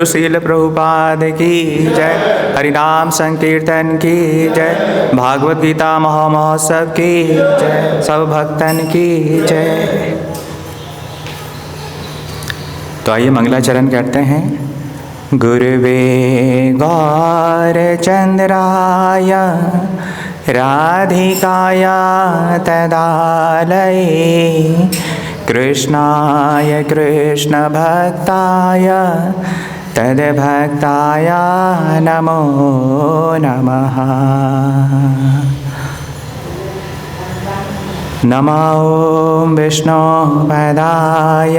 शील प्रभुपाद की जय। हरिनाम संकीर्तन की जय। भागवत गीता महोत्सव की जय। सब भक्तन की जय। तो आइए मंगलाचरण करते हैं। गुरुवे गौरचंद्राय राधिकाय तदालये कृष्णाय कृष्णभक्ताय तद्भक्ताय नमो नमः। नमो विष्णुपदाय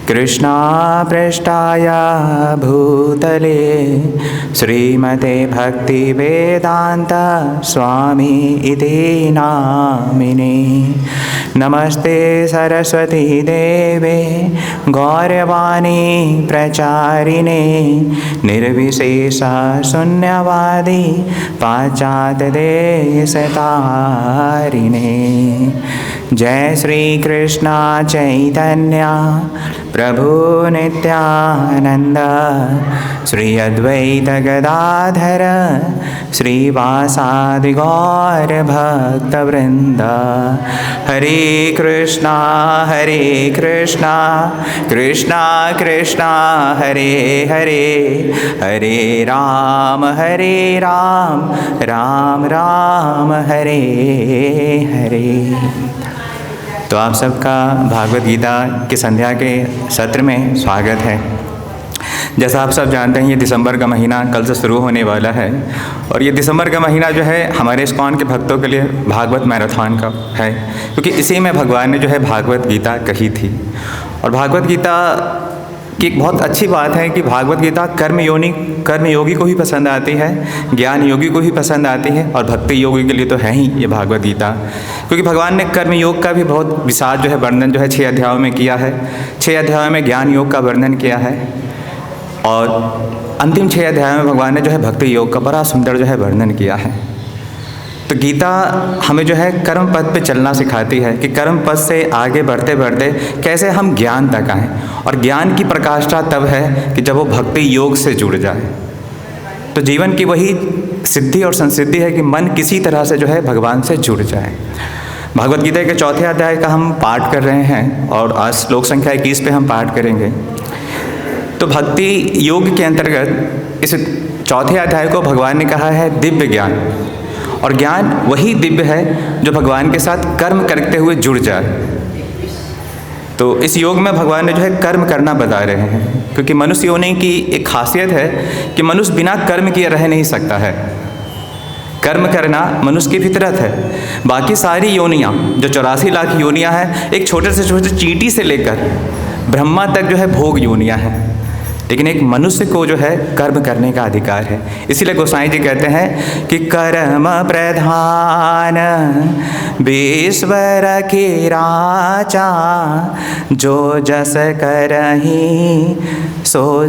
कृष्णापृष्ठाय भूतले श्रीमते भक्तिवेदांत स्वामी इति नामिने। नमस्ते सरस्वती देवे गौरवाणी प्रचारिणे निर्विशेष शून्यवादी पाश्चात्यदेशतारिणे। जय श्री कृष्ण चैतन्य प्रभु नित्यानंद श्री अद्वैत गदाधर श्रीवासादि गौर भक्तवृंद। हरे कृष्णा कृष्णा कृष्णा हरे हरे, हरे राम राम राम हरे हरे। तो आप सबका भागवत गीता की संध्या के सत्र में स्वागत है। जैसा आप सब जानते हैं, ये दिसंबर का महीना कल से शुरू होने वाला है और ये दिसंबर का महीना जो है हमारे इस्कॉन के भक्तों के लिए भागवत मैराथन का है, क्योंकि इसी में भगवान ने जो है भागवत गीता कही थी। और भागवत गीता की एक बहुत अच्छी बात है कि भागवत गीता कर्मयोगी को भी पसंद आती है, ज्ञान योगी को भी पसंद आती है और भक्ति योगी के लिए तो है ही ये भागवत गीता, क्योंकि भगवान ने कर्म योग का भी बहुत विशाल जो है वर्णन जो है 6 अध्यायों में किया है। 6 अध्यायों में ज्ञान योग का वर्णन किया है और अंतिम 6 अध्यायों में भगवान ने जो है भक्ति योग का बड़ा सुंदर जो है वर्णन किया है। तो गीता हमें जो है कर्म पथ पे चलना सिखाती है कि कर्म पथ से आगे बढ़ते बढ़ते कैसे हम ज्ञान तक आएँ, और ज्ञान की प्रकाष्ठा तब है कि जब वो भक्ति योग से जुड़ जाए। तो जीवन की वही सिद्धि और संसिद्धि है कि मन किसी तरह से जो है भगवान से जुड़ जाए। भागवत गीता के 4थे अध्याय का हम पाठ कर रहे हैं और आज श्लोक संख्या 21 पे हम पाठ करेंगे। तो भक्ति योग के अंतर्गत इस 4थे अध्याय को भगवान ने कहा है दिव्य ज्ञान, और ज्ञान वही दिव्य है जो भगवान के साथ कर्म करते हुए जुड़ जाए। तो इस योग में भगवान ने जो है कर्म करना बता रहे हैं, क्योंकि मनुष्य योनि की एक खासियत है कि मनुष्य बिना कर्म किए रह नहीं सकता है। कर्म करना मनुष्य की फितरत है। बाकी सारी योनियाँ जो 84 लाख योनियाँ हैं, एक छोटे से छोटे चींटी से लेकर ब्रह्मा तक जो है भोग योनियाँ हैं, लेकिन एक मनुष्य को जो है कर्म करने का अधिकार है। इसीलिए गोसाई जी कहते हैं कि कर्म प्रधान विश्वर की राजा जो जस करहि सो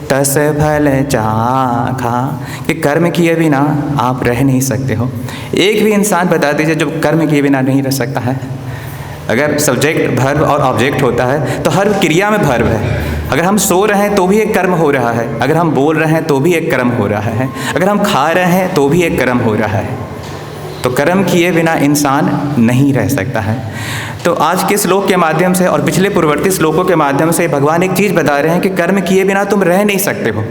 तस फल चाखा। कि कर्म किए बिना आप रह नहीं सकते हो। एक भी इंसान बता दीजिए जो कर्म किए बिना नहीं रह सकता है। अगर सब्जेक्ट वर्ब और ऑब्जेक्ट होता है तो हर क्रिया में वर्ब है। अगर हम सो रहे हैं तो भी एक कर्म हो रहा है, अगर हम बोल रहे हैं तो भी एक कर्म हो रहा है, अगर हम खा रहे हैं तो भी एक कर्म हो रहा है। तो कर्म किए बिना इंसान नहीं रह सकता है। तो आज के श्लोक के माध्यम से और पिछले पूर्ववर्ती श्लोकों के माध्यम से भगवान एक चीज़ बता रहे हैं कि कर्म किए बिना तुम रह नहीं सकते हो,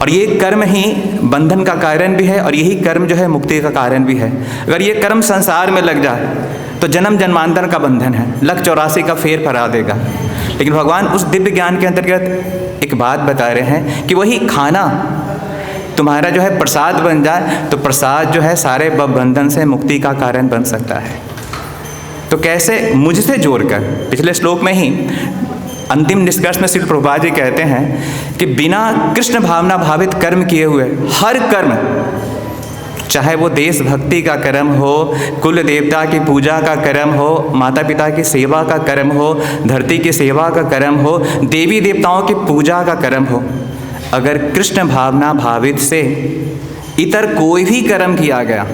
और ये कर्म ही बंधन का कारण भी है और यही कर्म जो है मुक्ति का कारण भी है। अगर ये कर्म संसार में लग जाए तो जन्म जन्मांतर का बंधन है, 184 का फेर फरा देगा। लेकिन भगवान उस दिव्य ज्ञान के अंतर्गत एक बात बता रहे हैं कि वही खाना तुम्हारा जो है प्रसाद बन जाए तो प्रसाद जो है सारे बंधन से मुक्ति का कारण बन सकता है। तो कैसे? मुझसे जोड़कर। पिछले श्लोक में ही अंतिम निष्कर्ष में श्री प्रभुपाद जी कहते हैं कि बिना कृष्ण भावना भावित कर्म किए हुए हर कर्म, चाहे वो देशभक्ति का कर्म हो, कुल देवता की पूजा का कर्म हो, माता पिता की सेवा का कर्म हो, धरती की सेवा का कर्म हो, देवी देवताओं की पूजा का कर्म हो, अगर कृष्ण भावना भावित से इतर कोई भी कर्म किया गया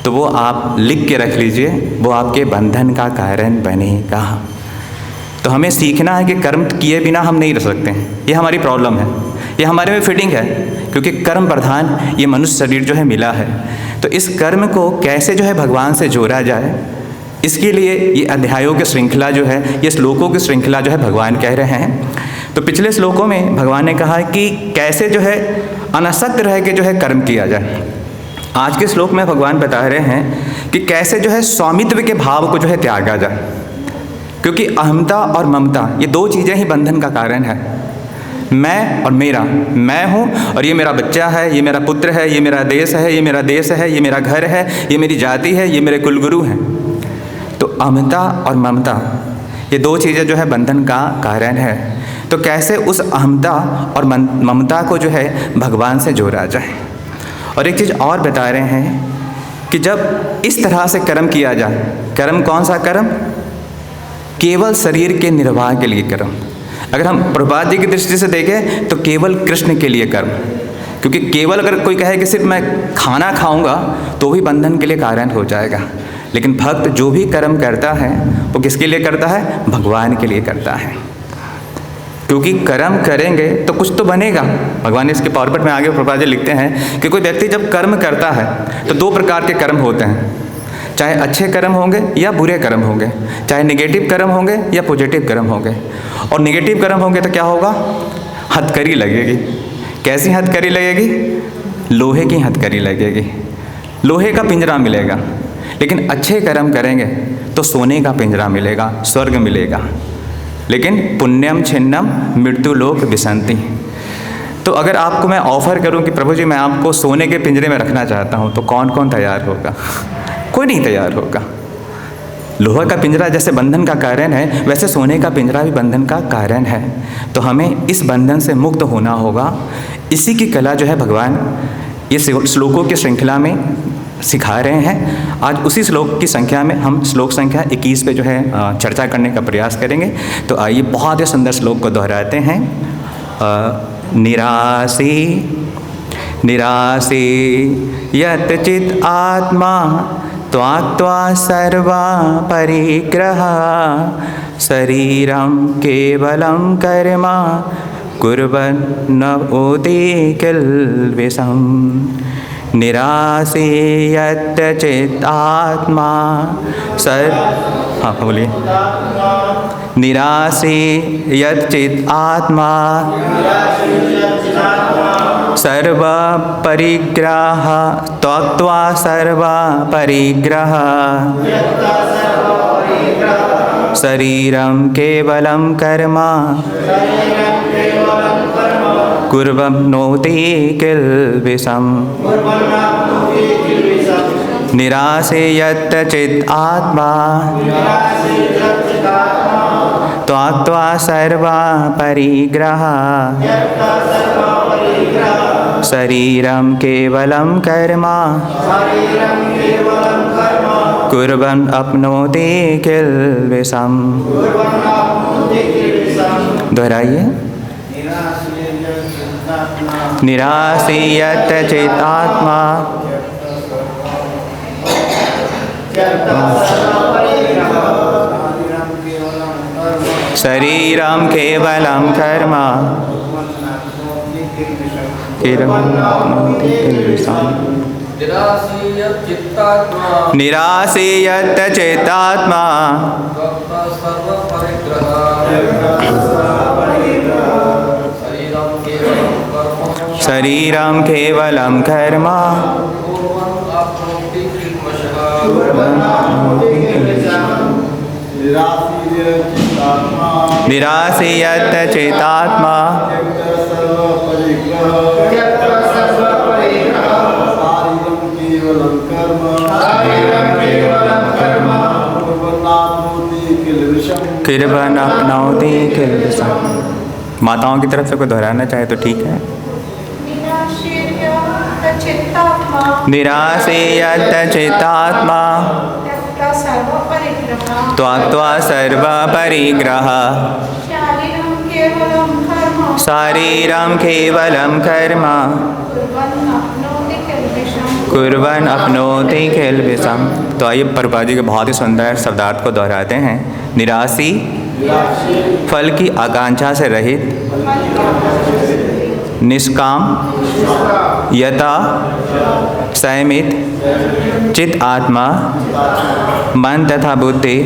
तो वो आप लिख के रख लीजिए, वो आपके बंधन का कारण बनेगा। तो हमें सीखना है कि कर्म किए बिना हम नहीं रह सकते हैं। ये हमारी प्रॉब्लम है, ये हमारे में फिटिंग है, क्योंकि कर्म प्रधान ये मनुष्य शरीर जो है मिला है। तो इस कर्म को कैसे जो है भगवान से जोड़ा जाए, इसके लिए ये अध्यायों की श्रृंखला जो है, ये श्लोकों की श्रृंखला जो है भगवान कह रहे हैं। तो पिछले श्लोकों में भगवान ने कहा कि कैसे जो है अनासक्त रह के जो है कर्म किया जाए। आज के श्लोक में भगवान बता रहे हैं कि कैसे जो है स्वामित्व के भाव को जो है त्यागा जाए, क्योंकि अहमता और ममता ये दो चीज़ें ही बंधन का कारण है। मैं और मेरा, मैं हूँ और ये मेरा बच्चा है, ये मेरा पुत्र है, ये मेरा देश है, ये मेरा देश है, ये मेरा घर है, ये मेरी जाति है, ये मेरे कुलगुरु हैं। तो अहमता और ममता ये दो चीज़ें जो है बंधन का कारण है। तो कैसे उस अहमता और ममता को जो है भगवान से जोड़ा जाए। और एक चीज़ और बता रहे हैं कि जब इस तरह से कर्म किया जाए, कर्म कौन सा कर्म? केवल शरीर के निर्वाह के लिए कर्म। अगर हम प्रभुपाद जी की दृष्टि से देखें तो केवल कृष्ण के लिए कर्म, क्योंकि केवल अगर कोई कहे कि सिर्फ मैं खाना खाऊंगा तो भी बंधन के लिए कारण हो जाएगा। लेकिन भक्त जो भी कर्म करता है वो किसके लिए करता है? भगवान के लिए करता है, क्योंकि कर्म करेंगे तो कुछ तो बनेगा। भगवान ने इसके पॉइंट में आगे प्रभुपाद जी लिखते हैं कि कोई व्यक्ति जब कर्म करता है तो दो प्रकार के कर्म होते हैं, चाहे अच्छे कर्म होंगे या बुरे कर्म होंगे, चाहे नेगेटिव कर्म होंगे या पॉजिटिव कर्म होंगे। और नेगेटिव कर्म होंगे तो क्या होगा? हथकड़ी लगेगी। कैसी हथकड़ी लगेगी? लोहे की हथकड़ी लगेगी, लोहे का पिंजरा मिलेगा। लेकिन अच्छे कर्म करेंगे तो सोने का पिंजरा मिलेगा, स्वर्ग मिलेगा। लेकिन पुण्यम छिन्नम मृत्यु लोक विसंति। तो अगर आपको मैं ऑफर करूं कि प्रभु जी मैं आपको सोने के पिंजरे में रखना चाहता हूं, तो कौन कौन तैयार होगा? कोई नहीं तैयार होगा। लोहा का पिंजरा जैसे बंधन का कारण है, वैसे सोने का पिंजरा भी बंधन का कारण है। तो हमें इस बंधन से मुक्त होना होगा। इसी की कला जो है भगवान ये श्लोकों की श्रृंखला में सिखा रहे हैं। आज उसी श्लोक की संख्या में हम श्लोक संख्या 21 पे जो है चर्चा करने का प्रयास करेंगे। तो आइए बहुत ही सुंदर श्लोक को दोहराते हैं। निरासी निरासी यत चित आत्मा त्वाक्त्वा सर्वा परिग्रह शरीरं केवलं कर्म कुर्वन् न ऊते किल्बिषम्। निरासे यत् चित् आत्मा बोलिए। निरासे यत् चित् आत्मा सर्व परिग्रह त्यक्त्वा सर्व परिग्रह शरीरं केवलं कर्म कुर्वन्नोति किल्बिषम्। निरासे यत् चित् आत्मा त्यक्त्वा सर्व परिग्रह शरीरं केवलं कर्म कुर्वन् अप्नोति किल्बिषम्। दोहराइए। निरासे यत् चित् आत्मा शरीरं केवलं कर्म निरासे यत् चित्तात्मा शरीरं केवलं कर्म निरासे यत् चित्तात्मा कुर्वन् अप्नोति किल्बिषम्। माताओं की तरफ से कोई दोहराना चाहे तो ठीक है। निरासे यत् चित्तात्मा त्यक्त्वा सर्व परिग्रह शरीरं केवलं कर्म कुर्वन् अप्नोति किल्बिषम्। तो आइए प्रभुपाद जी के बहुत ही सुंदर शब्दार्थ को दोहराते हैं। निरासी फल की आकांक्षा से रहित, निष्काम, यथा संयमित चित आत्मा, मन तथा बुद्धि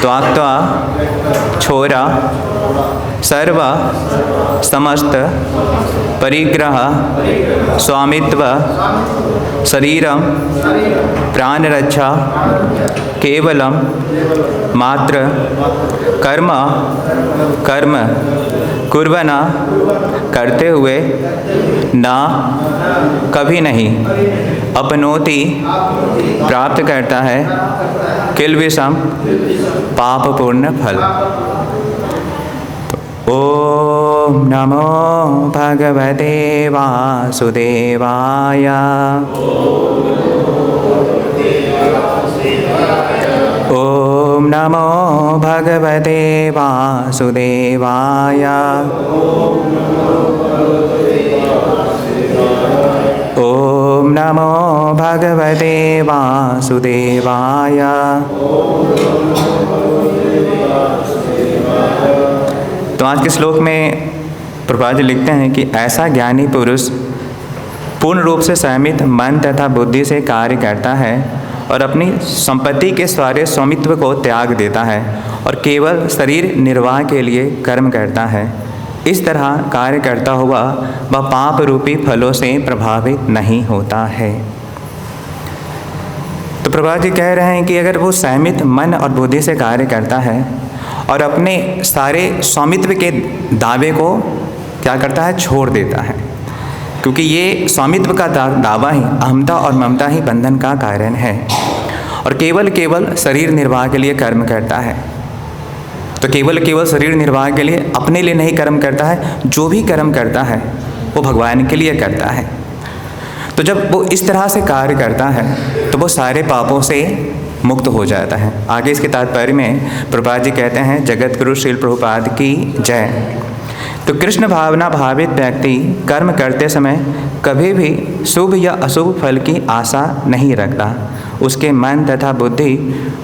त्वक्त्वा छोरा सर्व समस्त परिग्रह स्वामित्व शरीरम प्राण रक्षा केवलम मात्र कर्म कर्म कुर्वना करते हुए ना कभी नहीं अपनोति प्राप्त करता है किल विषम पापपूर्ण फल। ओम नमो भगवते वासुदेवाय। ओम नमो भगवते वासुदेवाय। ओम नमो भगवते वासुदेवाय। तो आज के श्लोक में प्रभुपाद जी लिखते हैं कि ऐसा ज्ञानी पुरुष पूर्ण रूप से संयमित मन तथा बुद्धि से कार्य करता है और अपनी संपत्ति के सारे स्वामित्व को त्याग देता है और केवल शरीर निर्वाह के लिए कर्म करता है। इस तरह कार्य करता हुआ वह पाप रूपी फलों से प्रभावित नहीं होता है। तो प्रभुपाद जी कह रहे हैं कि अगर वो संयमित मन और बुद्धि से कार्य करता है और अपने सारे स्वामित्व के दावे को क्या करता है, छोड़ देता है, क्योंकि ये स्वामित्व का दावा ही अहमता और ममता ही बंधन का कारण है, और केवल शरीर निर्वाह के लिए कर्म करता है। तो केवल शरीर निर्वाह के लिए अपने लिए नहीं कर्म करता है, जो भी कर्म करता है वो भगवान के लिए करता है। तो जब वो इस तरह से कार्य करता है तो वो सारे पापों से मुक्त हो जाता है। आगे इसके तात्पर्य में प्रभुपाद जी कहते हैं, जगत गुरु श्रील प्रभुपाद की जय। तो कृष्ण भावना भावित व्यक्ति कर्म करते समय कभी भी शुभ या अशुभ फल की आशा नहीं रखता। उसके मन तथा बुद्धि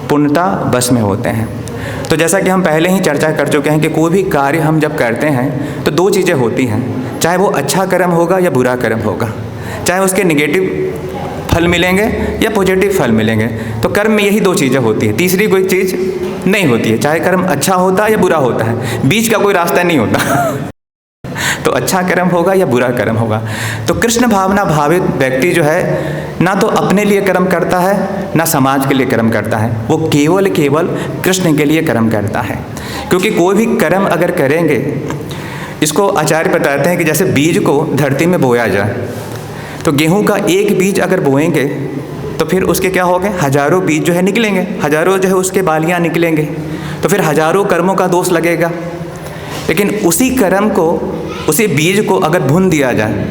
पूर्णता बस में होते हैं। तो जैसा कि हम पहले ही चर्चा कर चुके हैं कि कोई भी कार्य हम जब करते हैं तो दो चीज़ें होती हैं, चाहे वो अच्छा कर्म होगा या बुरा कर्म होगा, चाहे उसके नेगेटिव फल मिलेंगे या पॉजिटिव फल मिलेंगे। तो कर्म में यही दो चीज़ें होती है, तीसरी कोई चीज़ नहीं होती है। चाहे कर्म अच्छा होता है या बुरा होता है, बीच का कोई रास्ता नहीं होता। तो अच्छा कर्म होगा या बुरा कर्म होगा। तो कृष्ण भावना भावित व्यक्ति जो है ना तो अपने लिए कर्म करता है ना समाज के लिए कर्म करता है, वो केवल कृष्ण के लिए कर्म करता है। क्योंकि कोई भी कर्म अगर करेंगे, इसको आचार्य बताते हैं कि जैसे बीज को धरती में बोया जाए, तो गेहूं का एक बीज अगर बोएंगे तो फिर उसके क्या हो गए, हजारों बीज जो है निकलेंगे, हजारों जो है उसके बालियाँ निकलेंगे, तो फिर हजारों कर्मों का दोष लगेगा। लेकिन उसी कर्म को, उसी बीज को अगर भून दिया जाए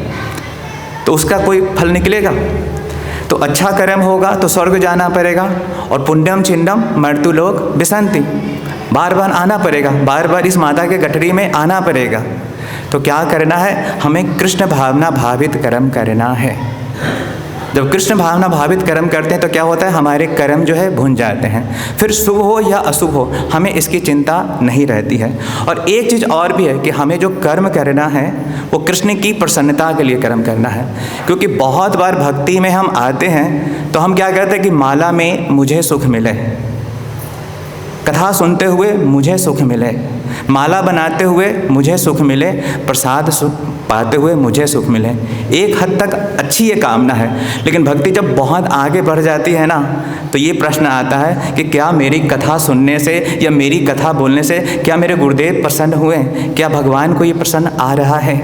तो उसका कोई फल निकलेगा। तो अच्छा कर्म होगा तो स्वर्ग जाना पड़ेगा, और पुण्यम छिन्नम मर्त्युलोक विशन्ति, बार बार आना पड़ेगा, बार बार इस माता के गठरी में आना पड़ेगा। तो क्या करना है, हमें कृष्ण भावना भावित कर्म करना है। जब कृष्ण भावना भावित कर्म करते हैं तो क्या होता है, हमारे कर्म जो है भुन जाते हैं। फिर शुभ हो या अशुभ हो, हमें इसकी चिंता नहीं रहती है। और एक चीज़ और भी है कि हमें जो कर्म करना है वो कृष्ण की प्रसन्नता के लिए कर्म करना है। क्योंकि बहुत बार भक्ति में हम आते हैं तो हम क्या कहते हैं कि माला में मुझे सुख मिले, कथा सुनते हुए मुझे सुख मिले, माला बनाते हुए मुझे सुख मिले, प्रसाद सुख पाते हुए मुझे सुख मिले। एक हद तक अच्छी ये कामना है, लेकिन भक्ति जब बहुत आगे बढ़ जाती है ना, तो ये प्रश्न आता है कि क्या मेरी कथा सुनने से या मेरी कथा बोलने से क्या मेरे गुरुदेव प्रसन्न हुए, क्या भगवान को ये प्रसन्न आ रहा है।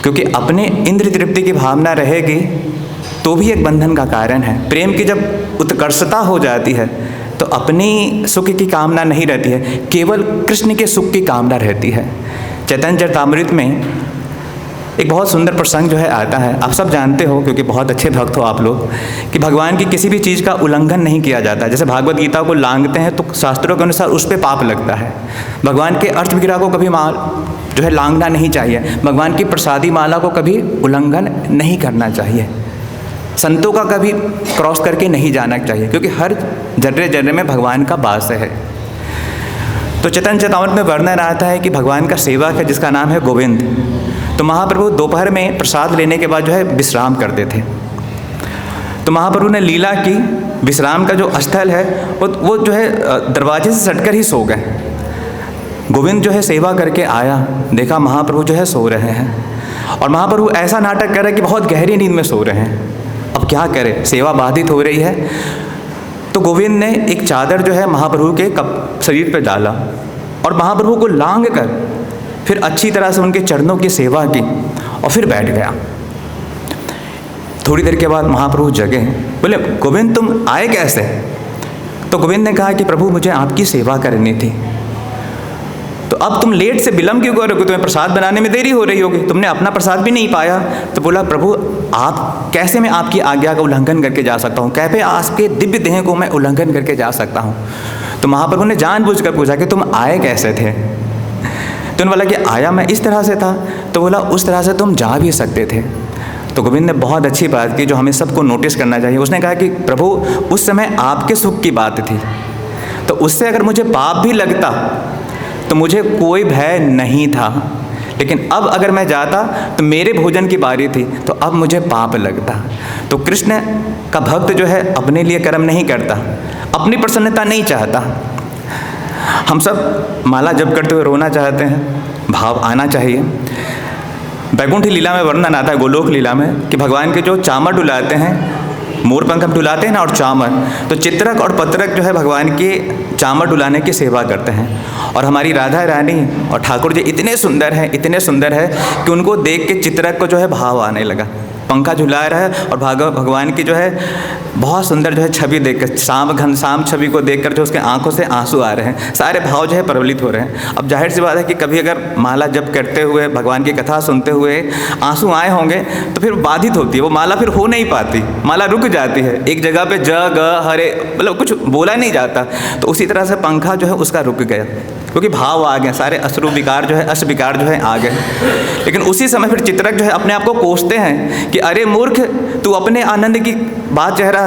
क्योंकि अपने इंद्र तृप्ति की भावना रहेगी तो भी एक बंधन का कारण है। प्रेम की जब उत्कर्षता हो जाती है तो अपनी सुख की कामना नहीं रहती है, केवल कृष्ण के सुख की कामना रहती है। चैतन्य चरितामृत में एक बहुत सुंदर प्रसंग जो है आता है, आप सब जानते हो क्योंकि बहुत अच्छे भक्त हो आप लोग, कि भगवान की किसी भी चीज़ का उल्लंघन नहीं किया जाता। जैसे भागवत गीता को लांघते हैं तो शास्त्रों के अनुसार उस पर पाप लगता है। भगवान के अर्थ विग्रह को कभी जो है लांघना नहीं चाहिए, भगवान की प्रसादी माला को कभी उल्लंघन नहीं करना चाहिए। संतों का कभी क्रॉस करके नहीं जाना चाहिए, क्योंकि हर जर्रे जर्रे में भगवान का वास है। तो चैतन्य चेतावनी में वर्णन आता है कि भगवान का सेवक है जिसका नाम है गोविंद। तो महाप्रभु दोपहर में प्रसाद लेने के बाद जो है विश्राम करते थे। तो महाप्रभु ने लीला की, विश्राम का जो स्थल है वो जो है दरवाजे से सटकर ही सो गए। गोविंद जो है सेवा करके आया, देखा महाप्रभु जो है सो रहे हैं, और महाप्रभु ऐसा नाटक कर रहे हैं कि बहुत गहरी नींद में सो रहे हैं। अब क्या करे, सेवा बाधित हो रही है। तो गोविंद ने एक चादर जो है महाप्रभु के शरीर पर डाला और महाप्रभु को लांग कर फिर अच्छी तरह से उनके चरणों की सेवा की और फिर बैठ गया। थोड़ी देर के बाद महाप्रभु जगे, बोले गोविंद तुम आए कैसे? तो गोविंद ने कहा कि प्रभु मुझे आपकी सेवा करनी थी। तो अब तुम लेट से विलम्ब क्यों करोगे? तुम्हें प्रसाद बनाने में देरी हो रही होगी, तुमने अपना प्रसाद भी नहीं पाया। तो बोला प्रभु आप कैसे मैं आपकी आज्ञा का उल्लंघन करके जा सकता हूँ? कैसे आपके दिव्य देह को मैं उल्लंघन करके जा सकता हूँ? तो महाप्रभु ने जानबूझकर पूछा कि तुम आए कैसे थे? तो उन्होंने बोला कि आया मैं इस तरह से था। तो बोला उस तरह से तुम जा भी सकते थे। तो गोविंद ने बहुत अच्छी बात की जो हमें सबको नोटिस करना चाहिए। उसने कहा कि प्रभु उस समय आपके सुख की बात थी, तो उससे अगर मुझे पाप भी लगता तो मुझे कोई भय नहीं था, लेकिन अब अगर मैं जाता तो मेरे भोजन की बारी थी, तो अब मुझे पाप लगता। तो कृष्ण का भक्त जो है अपने लिए कर्म नहीं करता, अपनी प्रसन्नता नहीं चाहता। हम सब माला जप करते हुए रोना चाहते हैं, भाव आना चाहिए। बैकुंठ लीला में वर्णन आता है, गोलोक लीला में, कि भगवान के जो चामर डुलाते हैं, मोरपंख हम डुलाते हैं ना, और चामर, तो चित्रक और पत्रक जो है भगवान के चामर डुलाने की सेवा करते हैं। और हमारी राधा रानी और ठाकुर जी इतने सुंदर हैं, इतने सुंदर है कि उनको देख के चित्रक को जो है भाव आने लगा। पंखा झुला रहा है और भगवान की जो है बहुत सुंदर जो है छवि देखकर, शाम घनश्याम छवि को देखकर जो उसके आंखों से आंसू आ रहे हैं, सारे भाव जो है प्रवलित हो रहे हैं। अब जाहिर सी बात है कि कभी अगर माला जप करते हुए, भगवान की कथा सुनते हुए आंसू आए होंगे तो फिर बाधित होती है, वो माला फिर हो नहीं पाती, माला रुक जाती है एक जगह पे, ज ग हरे मतलब कुछ बोला नहीं जाता। तो उसी तरह से पंखा जो है उसका रुक गया, क्योंकि भाव आ गए, सारे अश्रु विकार जो है, अश विकार जो है आ गए। लेकिन उसी समय फिर चित्रक जो है अपने आप को कोसते हैं कि अरे मूर्ख, तू अपने आनंद की बात कह रहा,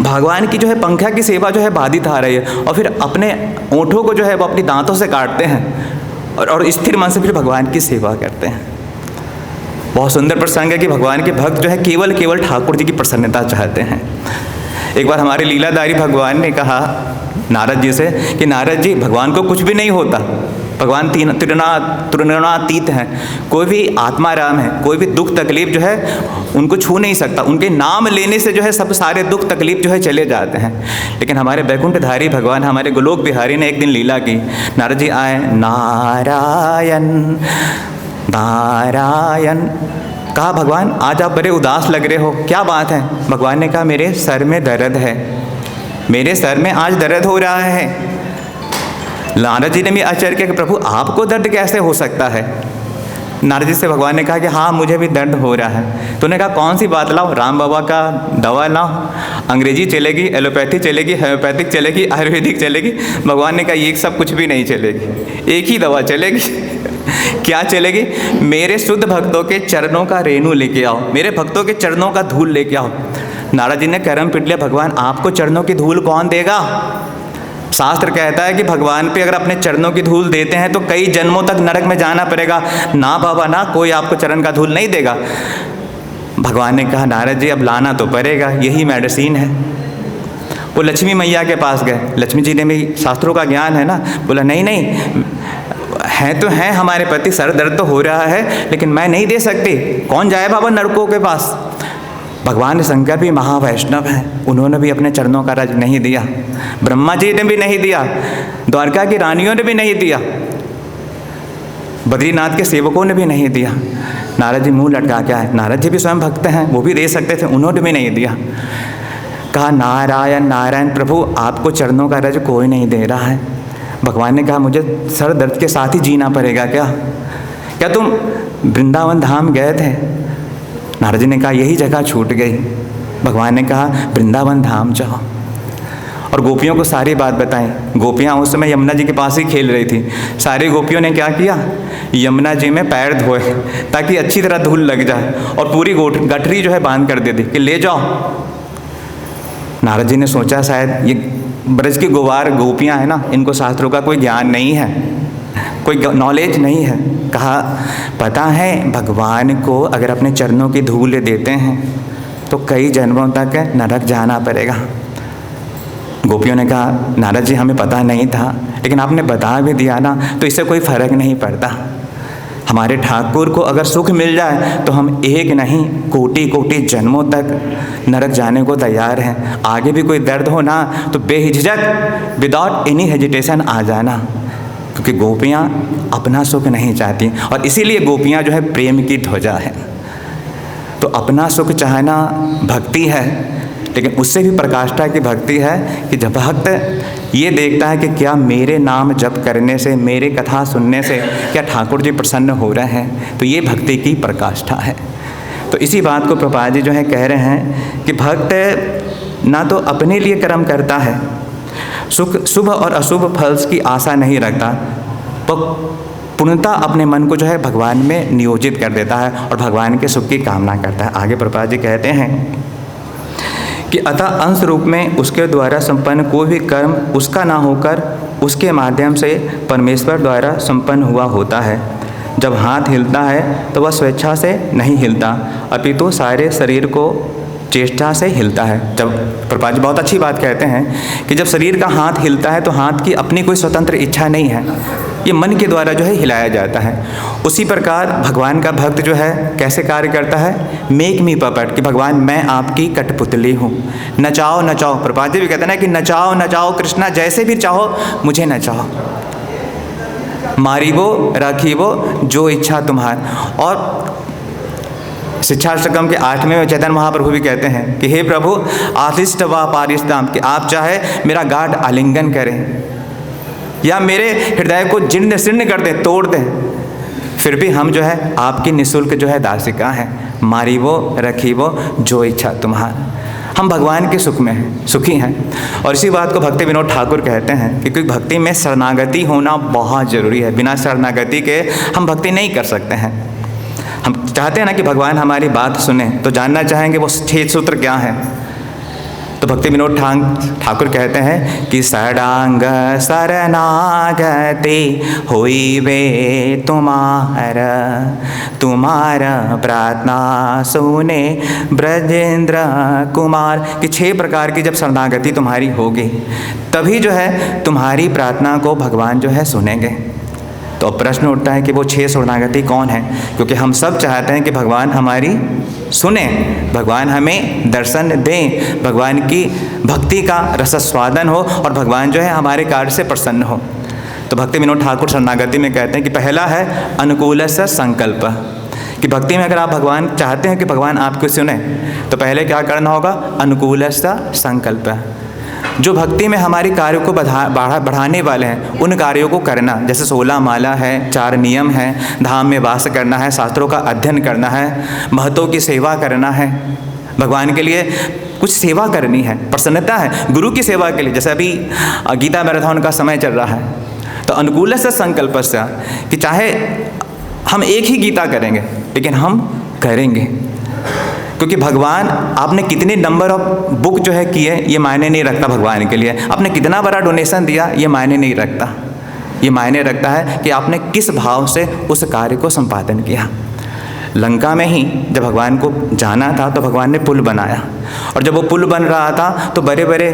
भगवान की जो है पंखा की सेवा जो है बाधित आ रही है। और फिर अपने ओंठों को जो है वो अपनी दांतों से काटते हैं और स्थिर मन से फिर भगवान की सेवा करते हैं। बहुत सुंदर प्रसंग है कि भगवान के भक्त जो है केवल ठाकुर जी की प्रसन्नता चाहते हैं। एक बार हमारे लीलाधारी भगवान ने कहा नारद जी से कि नारद जी, भगवान को कुछ भी नहीं होता, भगवान त्रिगुणातीत हैं, कोई भी आत्मा राम है, कोई भी दुख तकलीफ जो है उनको छू नहीं सकता, उनके नाम लेने से जो है सब सारे दुख तकलीफ जो है चले जाते हैं। लेकिन हमारे बैकुंठधारी भगवान, हमारे गोलोक बिहारी ने एक दिन लीला की। नारद जी आए, नारायण नारायण, कहा भगवान आज आप बड़े उदास लग रहे हो, क्या बात है? भगवान ने कहा मेरे सर में दर्द है, मेरे सर में आज दर्द हो रहा है। नारद जी ने भी आश्चर्य किया कि प्रभु आपको दर्द कैसे हो सकता है? नारद जी से भगवान ने कहा कि हाँ मुझे भी दर्द हो रहा है। तो उन्होंने कहा कौन सी बात लाओ? राम बाबा का दवा लाओ, अंग्रेजी चलेगी, एलोपैथी चलेगी, होम्योपैथिक चलेगी, आयुर्वेदिक चलेगी? भगवान ने कहा ये सब कुछ भी नहीं चलेगी, एक ही दवा चलेगी। क्या चलेगी? मेरे शुद्ध भक्तों के चरणों का रेणु लेके आओ, मेरे भक्तों के चरणों का धूल लेके आओ। नारद जी ने कर्म पिट लिया, भगवान आपको चरणों की धूल कौन देगा? शास्त्र कहता है कि भगवान पे अगर अपने चरणों की धूल देते हैं तो कई जन्मों तक नरक में जाना पड़ेगा। ना बाबा ना, कोई आपको चरण का धूल नहीं देगा। भगवान ने कहा नारद जी अब लाना तो पड़ेगा, यही मेडिसिन है। वो लक्ष्मी मैया के पास गए, लक्ष्मी जी ने भी शास्त्रों का ज्ञान है ना, बोला नहीं नहीं है तो है, हमारे पति सर दर्द तो हो रहा है लेकिन मैं नहीं दे सकती, कौन जाए बाबा नरकों के पास। भगवान शंकर भी महावैष्णव हैं, उन्होंने भी अपने चरणों का रज नहीं दिया, ब्रह्मा जी ने भी नहीं दिया, द्वारका की रानियों ने भी नहीं दिया, बद्रीनाथ के सेवकों ने भी नहीं दिया। नारद जी मुंह लटका के आए, नारद जी भी स्वयं भक्त हैं, वो भी दे सकते थे, उन्होंने भी नहीं दिया। कहा नारायण नारायण, प्रभु आपको चरणों का रज कोई नहीं दे रहा है। भगवान ने कहा मुझे सर दर्द के साथ ही जीना पड़ेगा क्या तुम वृंदावन धाम गए थे? नारद जी ने कहा यही जगह छूट गई। भगवान ने कहा वृंदावन धाम जाओ। और गोपियों को सारी बात बताई। गोपियाँ उस समय यमुना जी के पास ही खेल रही थी। सारी गोपियों ने क्या किया, यमुना जी में पैर धोए ताकि अच्छी तरह धूल लग जाए, और पूरी गठरी जो है बांध कर दे दी कि ले जाओ। नारद जी ने सोचा शायद ये ब्रज की गोपियाँ हैं ना, इनको शास्त्रों का कोई ज्ञान नहीं है, कोई नॉलेज नहीं है। कहा पता है भगवान को अगर अपने चरणों की धूल देते हैं तो कई जन्मों तक नरक जाना पड़ेगा। गोपियों ने कहा नारद जी हमें पता नहीं था, लेकिन आपने बता भी दिया ना, तो इससे कोई फर्क नहीं पड़ता। हमारे ठाकुर को अगर सुख मिल जाए तो हम एक नहीं कोटि कोटि जन्मों तक नरक जाने को तैयार हैं। आगे भी कोई दर्द हो ना तो बेहिचक विदाउट एनी हेजिटेशन आ जाना, क्योंकि गोपियाँ अपना सुख नहीं चाहती, और इसीलिए गोपियाँ जो है प्रेम की ध्वजा है। तो अपना सुख चाहना भक्ति है, लेकिन उससे भी प्रकाष्ठा की भक्ति है कि जब भक्त ये देखता है कि क्या मेरे नाम जप करने से, मेरे कथा सुनने से क्या ठाकुर जी प्रसन्न हो रहे हैं, तो ये भक्ति की प्रकाष्ठा है। तो इसी बात को प्रभुपाद जी जो है कह रहे हैं कि भक्त ना तो अपने लिए कर्म करता है, शुभ और अशुभ फल की आशा नहीं रखता, पर पूर्णतः अपने मन को जो है भगवान में नियोजित कर देता है और भगवान के सुख की कामना करता है। आगे प्रभुपाद जी कहते हैं कि अतः अंश रूप में उसके द्वारा संपन्न कोई भी कर्म उसका ना होकर उसके माध्यम से परमेश्वर द्वारा संपन्न हुआ होता है। जब हाथ हिलता है तो वह स्वेच्छा से नहीं हिलता, अपितु सारे शरीर को चेष्टा से हिलता है। जब प्रभुपाद जी बहुत अच्छी बात कहते हैं कि जब शरीर का हाथ हिलता है तो हाथ की अपनी कोई स्वतंत्र इच्छा नहीं है, ये मन के द्वारा जो है हिलाया जाता है। उसी प्रकार भगवान का भक्त जो है कैसे कार्य करता है, मेक मी पपट, कि भगवान मैं आपकी कठपुतली हूँ, नचाओ नचाओ। प्रभुपाद जी भी कहते हैं ना कि नचाओ नचाओ कृष्णा, जैसे भी चाहो मुझे नचाओ, मारीबो राखीबो जो इच्छा तुम्हार। और शिक्षाष्टकम के 8वें में चैतन्य महाप्रभु भी कहते हैं कि हे प्रभु आशिष्ट व पारिष्टाम, कि आप चाहे मेरा गाढ़ आलिंगन करें या मेरे हृदय को जीर्ण शीर्ण कर दें, तोड़ दें, फिर भी हम जो है आपकी निःशुल्क जो है दासिका हैं। मारीबो रखीबो जो इच्छा तुम्हार। हम भगवान के सुख में हैं, सुखी हैं। और इसी बात को भक्ति विनोद ठाकुर कहते हैं कि क्योंकि भक्ति में शरणागति होना बहुत ज़रूरी है। बिना शरणागति के हम भक्ति नहीं कर सकते हैं। हम चाहते हैं ना कि भगवान हमारी बात सुने, तो जानना चाहेंगे वो 6 सूत्र क्या हैं। तो भक्ति विनोद ठाकुर कहते हैं कि षडांग शरणागति होइबे तुम्हारा प्रार्थना सुने ब्रजेंद्र कुमार, कि 6 प्रकार की जब शरणागति तुम्हारी होगी तभी जो है तुम्हारी प्रार्थना को भगवान जो है सुनेंगे। तो प्रश्न उठता है कि वो 6 शरणागति कौन है, क्योंकि हम सब चाहते हैं कि भगवान हमारी सुने, भगवान हमें दर्शन दें, भगवान की भक्ति का रसस्वादन हो और भगवान जो है हमारे कार्य से प्रसन्न हो। तो भक्ति विनोद ठाकुर शरणागति में कहते हैं कि पहला है अनुकूलस्य संकल्प, कि भक्ति में अगर आप भगवान चाहते हैं कि भगवान आपको सुने तो पहले क्या करना होगा, अनुकूलस्य संकल्प। जो भक्ति में हमारी कार्यों को बढ़ाने वाले हैं उन कार्यों को करना, जैसे 16 माला है, 4 नियम हैं, धाम में वास करना है, शास्त्रों का अध्ययन करना है, महतों की सेवा करना है, भगवान के लिए कुछ सेवा करनी है, प्रसन्नता है गुरु की सेवा के लिए। जैसे अभी गीता मैराथन का समय चल रहा है, तो अनुकूल से संकल्प से, कि चाहे हम एक ही गीता करेंगे लेकिन हम करेंगे, क्योंकि भगवान आपने कितने नंबर ऑफ बुक जो है किए ये मायने नहीं रखता भगवान के लिए, आपने कितना बड़ा डोनेशन दिया ये मायने नहीं रखता। ये मायने रखता है कि आपने किस भाव से उस कार्य को संपादन किया। लंका में ही जब भगवान को जाना था तो भगवान ने पुल बनाया, और जब वो पुल बन रहा था तो बड़े बड़े